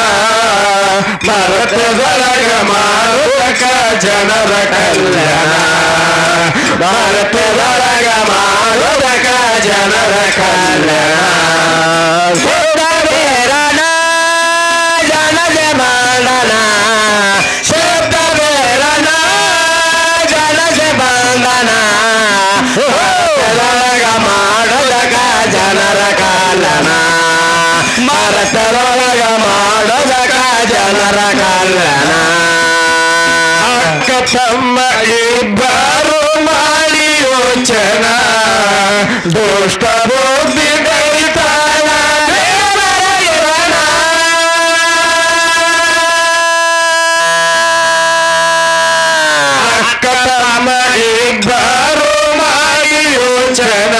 S1: ಭಾರತದೊಳಗ ಮಾಡುವುದಕ್ಕ ಜನರ ಕಲ್ಯಾಣ ಭಾರತದೊಳಗ ಮಾಡುವುದಕ್ಕ ಜನರ ಕಲ್ಯಾಣ ಸಿದ್ಧ ಬೀರಣ ಜನಜ ಮಾಡಣ ಸಿದ್ಧ ಬೀರಣ ಜನಜ ಬಂದನ ಮಾಡೋದಕ ಜನರ ಕಾಲನ ಮರತರೊಳಗ ಮಾಡೋದಕ ಜನರ ಕಾಲನ ಅಕ್ಕ ತಮ್ಮ ಇಬ್ಬರು ಮಾಡಿ ಯೋಚನ ದುಷ್ಟ ಬುದ್ಧಿ ದೈತಾನ ಅಕ್ಕ ತಮ್ಮ ಇಬ್ಬರು ಮಾಡಿ ಯೋಚನ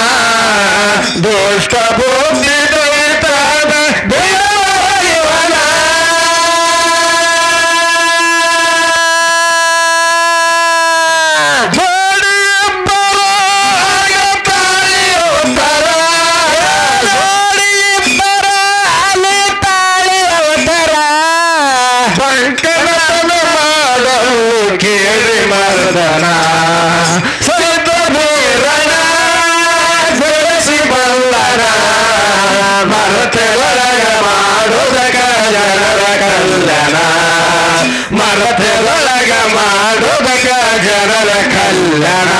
S1: ದುಷ್ಟ ಬುದ್ಧಿ ದೈತಾನ ದೇವನ ಜೋಡಿಬ್ಬರು ತಾಳಿಯುತ್ತರ ಜೋಡಿಬ್ಬರು ಅಲ್ಲಿ ತಾಳಿಯುತ್ತರ ಬಂಕನಾಥನ ಮಾಡಲು ಕೇಳಿ ಮರ್ದನ ಸಿದ್ಧ ಬೀರಣ ಜಯಿಸಿ ಬಂದನ ಮರತೆಯೊಳಗ ಮಾಡುವುದಕ ಜನರ ಕಲ್ಯಾಣ ಮರತೆಯೊಳಗ ಮಾಡುವುದಕ ಜನರ ಕಲ್ಯಾಣ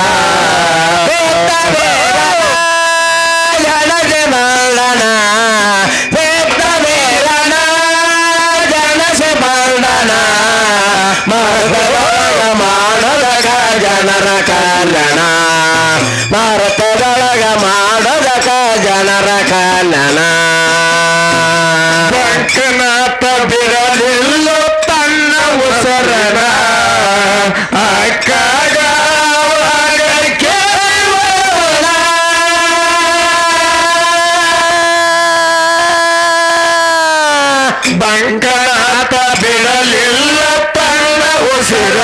S1: ಜನಜ ಬಂದನ ಸಿದ್ಧ ಬೀರಣ ಜನಸ ಬಂದನ ಮರತೆಯೊಳಗ ಮಾಡೋದಕ ಜನರ ಕಲ್ಯಾಣ ಭಾರತದೊಳಗ ಮಾಡೋದಕ ಜನರ ಕಲ್ಯಾಣ ಬಂಕನಾಥ ಬಿಡಲಿಲ್ಲ ತನ್ನ ಉಸರನ ಅಕ್ಕಾಗ ಕೇವಲ ಬಂಕನಾಥ ಬಿಡಲಿಲ್ಲ ತನ್ನ ಉಸಿರ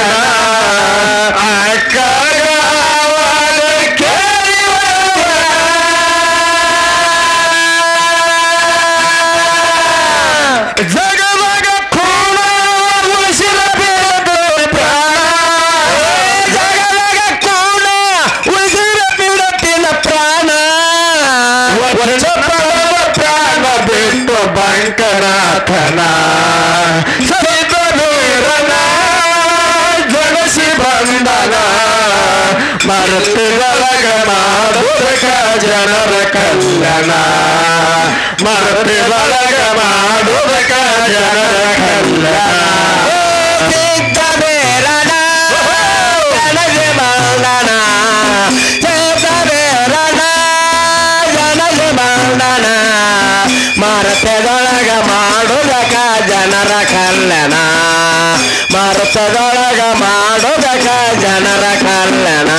S1: ಅಕ್ಕಾಗ ಜಗದಾಗ ಕೋಣ ಉಳಿಸಿದ ಬೇಡದು ಪ್ರಾಣ ಜಗದಾಗ ಕೋಣ ಉಳಿಸಿದ ಬಿಡತಿನ ಪ್ರಾಣ ಪ್ರಾಣ ಬಿಟ್ಟು ಬಂಕನಾಥನ ಸಿದ್ಧ ಬೀರಣ
S2: ಬಂದನ ಮರತಿದೊಳಗ ಮಾಡುವುದಕ್ಕ ಜನರ ಕಲ್ಯಾಣ ಮರತಿದೊಳಗ ಮಾಡುವುದಕ್ಕ ಜನರ ಕಲ್ಯಾಣ ಸಿದ್ಧ ಬೇರಣ ಜನಗೆ ಬಂದನ ಸಿದ್ಧ ಬೇರಣ ಜನಗೆ ಬಂದನ ಮರತೆದೊಳಗ ಮಾಡುವುದಕ್ಕ ಜನರ ಕಲ್ಯಾಣ ಮರತದೊಳಗ ಮಾಡುವುದಕ್ಕ ಜನರ ಕಲ್ಯಾಣ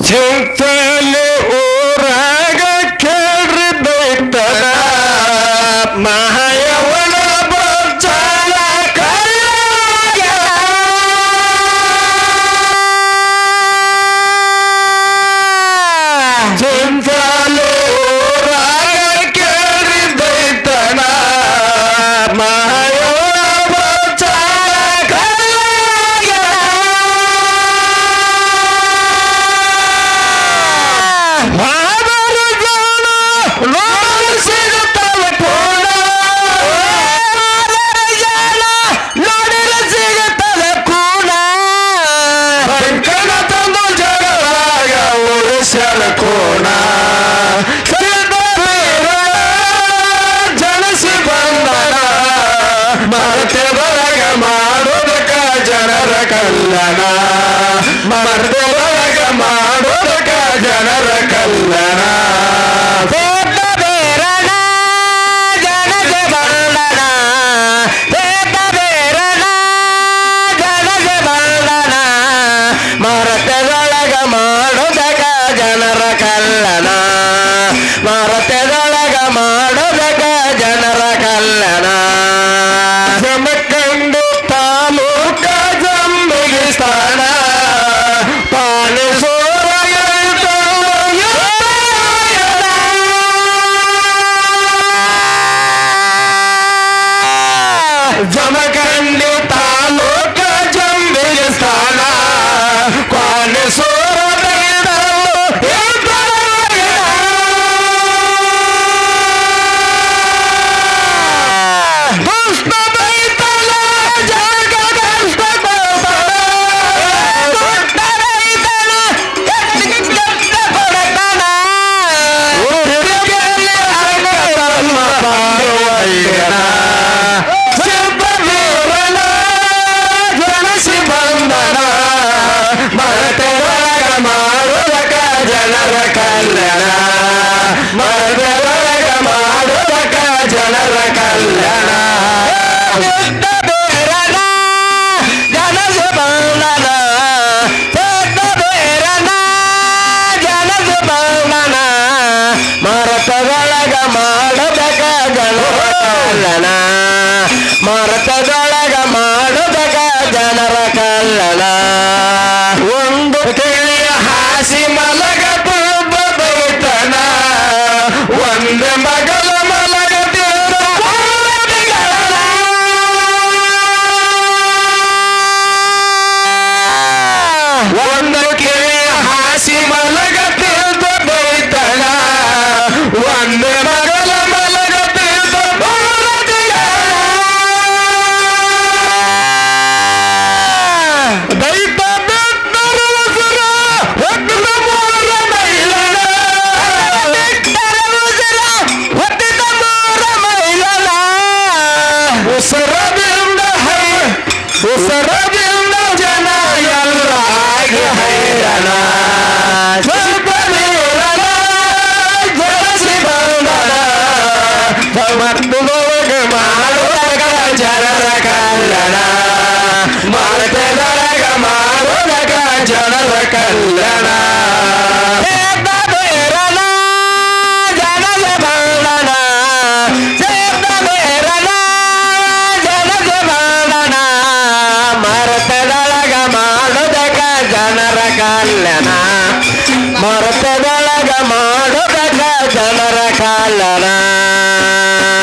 S2: ಚಿಂತಲಿ ಊರಾಗ ಕೇಳ್ರಿ ಬೈತನ ಮಹಾಯವನ ಬಚ್ಚಲ ಚಿಂತಲಿ ಊರಾಗ ಕೇಳ್ರಿ ಬೈತನ ಕೋಣ ಜನಸಿ ಬಂದನ ಮರತೆದೊಳಗ ಮಾಡೋದಕ್ಕ ಜನರ ಕಲ್ಯಾಣ ಮರತೆದೊಳಗ ಮಾಡೋದಕ್ಕ ಜನರ ಕಲ್ಯಾಣ ಸಿದ್ಧ ಬೇರಣ ಜನಗೆ ಬಂದನ ಸಿದ್ಧ ಬೇರಣ ಜನಗೆ ಬಂದನ ಮರತೆದೊಳಗ ಮಾಡೋದಕ್ಕ ಜನರ ಕಲ್ಯಾಣ ಮರತೆದೊಳಗ ಮಾಡೋದಕ್ಕ ಜನರ ಕಲ್ಯಾಣ ಜಮಖಂಡಿ ತಾಲೂಕ ಜಂಬಿಗಿ ಸ್ಥಾನ ಪಾಲಿಸೋರ ಜಮಖಂಡಿ ತಾಲೂಕ ಜಂಬಿಗಿ ಸ್ಥಾನ ಪಾಲಿಸೋರ ಮರದೊಳಗ ಮಾಡುವುದಕ್ಕ ಜನರ ಕಲ್ಯಾಣ ಸಿದ್ಧ ಬೇರಣ ಜನಗೆ ಬಂದನ ಸಿದ್ಧ ಬೇರಣ ಜನಗೆ ಬಂದನ ಮರತದೊಳಗ ಮಾಡುವುದಕ್ಕ ಜನರ ಕಲ್ಯಾಣ ಮರತದೊಳಗ ಮಾಡುವುದಕ್ಕ ಜನರ ಕಲ್ಯಾಣ ಒಂದು ತಿಳಿಯ ಹಾಸಿ ಮಲಗ ಒಂದು ಮಗಳ ಮಲಗದಿರ ಒಂದು ಕಿವಿ ಹಾಸಿ ಮಲಗದಿರ ಬೈತನ ಒಂದು ಮಗಳ ಮಲಗದಿರ ದೈತ ಉಸರದಿಂದ ಜನ ಎಲ್ಲರಾಗಿ ಹೈರಣ ಜಲಸಿ ಬಂದನ ಮತ್ತೊಳಗ ಮಾಡುವಾಗ ಜನರ ಕಲ್ಯಾಣ ಮರತೆದೊಳಗ ಮಾಡುವಾಗ ಜನರ ಕಲ್ಯಾಣ ಸಿದ್ಧ ಬೇರಣ ಜನಗೆ ಬಂದನ ಸಿದ್ಧ ಬೇರಣ ಜನಗೆ ಬಂದನ ಮರತೆದೊಳಗ ಮಾಡುವುದಕ್ಕ ಜನರ ಕಲ್ಯಾಣ ಮರತೆದೊಳಗ ಮಾಡುವುದಕ್ಕ ಜನರ ಕಲ್ಯಾಣ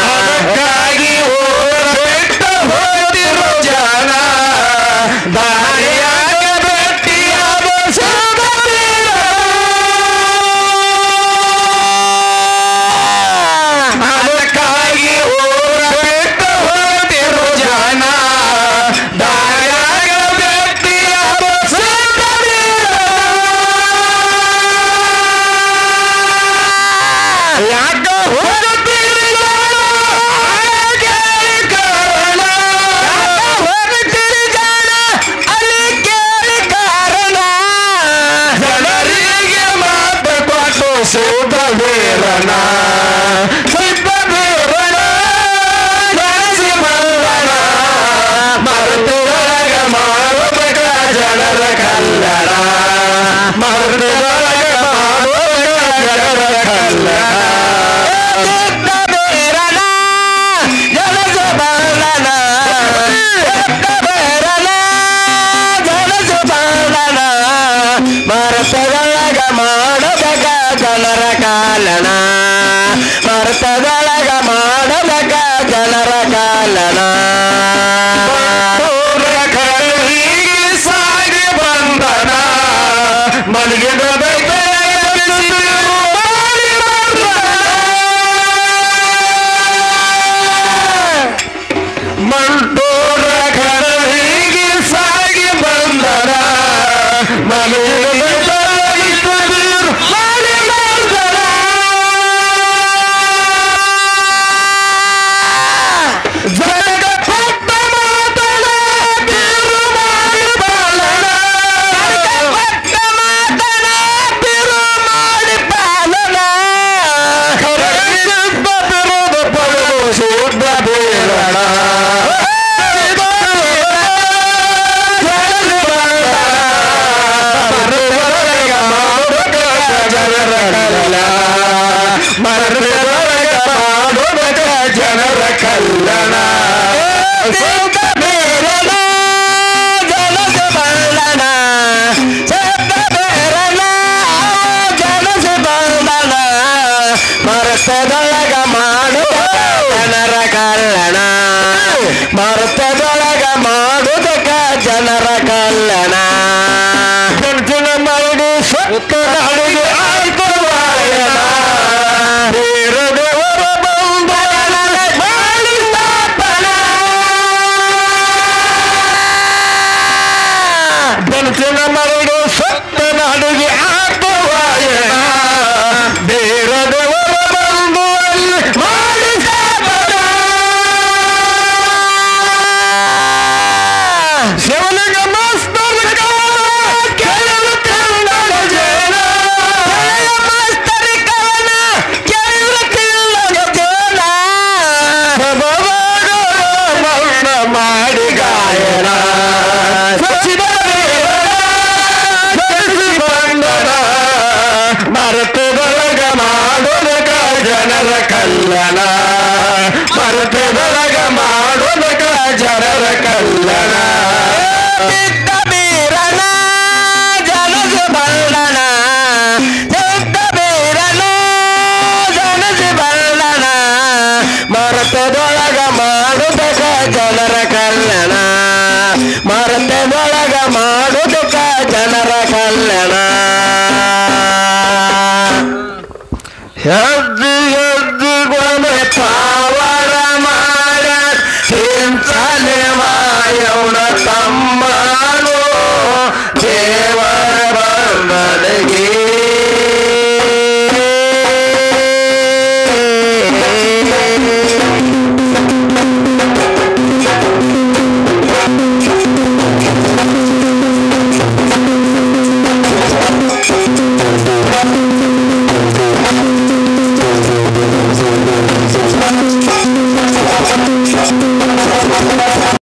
S2: ಅದಕ್ಕಾಗಿ ಊರ ಬಿಟ್ಟು ಹೋದಿರೋ ಜನ ದಾರಿಯಾಗ ಭೇಟಿಯಾದ ಅದಕ್ಕಾಗಿ ಊರ ಬಿಟ್ಟು ಹೋದಿರೋ ಜನ ದಾರಿಯಾಗ ಮಾಡುವುದಕ್ಕ ಜನರ ಕಲ್ಯಾಣ ಗಂಟನ ಮಾಡಿ ಸತ್ತ ನಾಡಿಗೆ ಆಯ್ತು ವಾಯನ ದೇವರ ಬಂಧನ ಮಾಡಿ ಸ್ಥಾಪನ ಗಂಟನ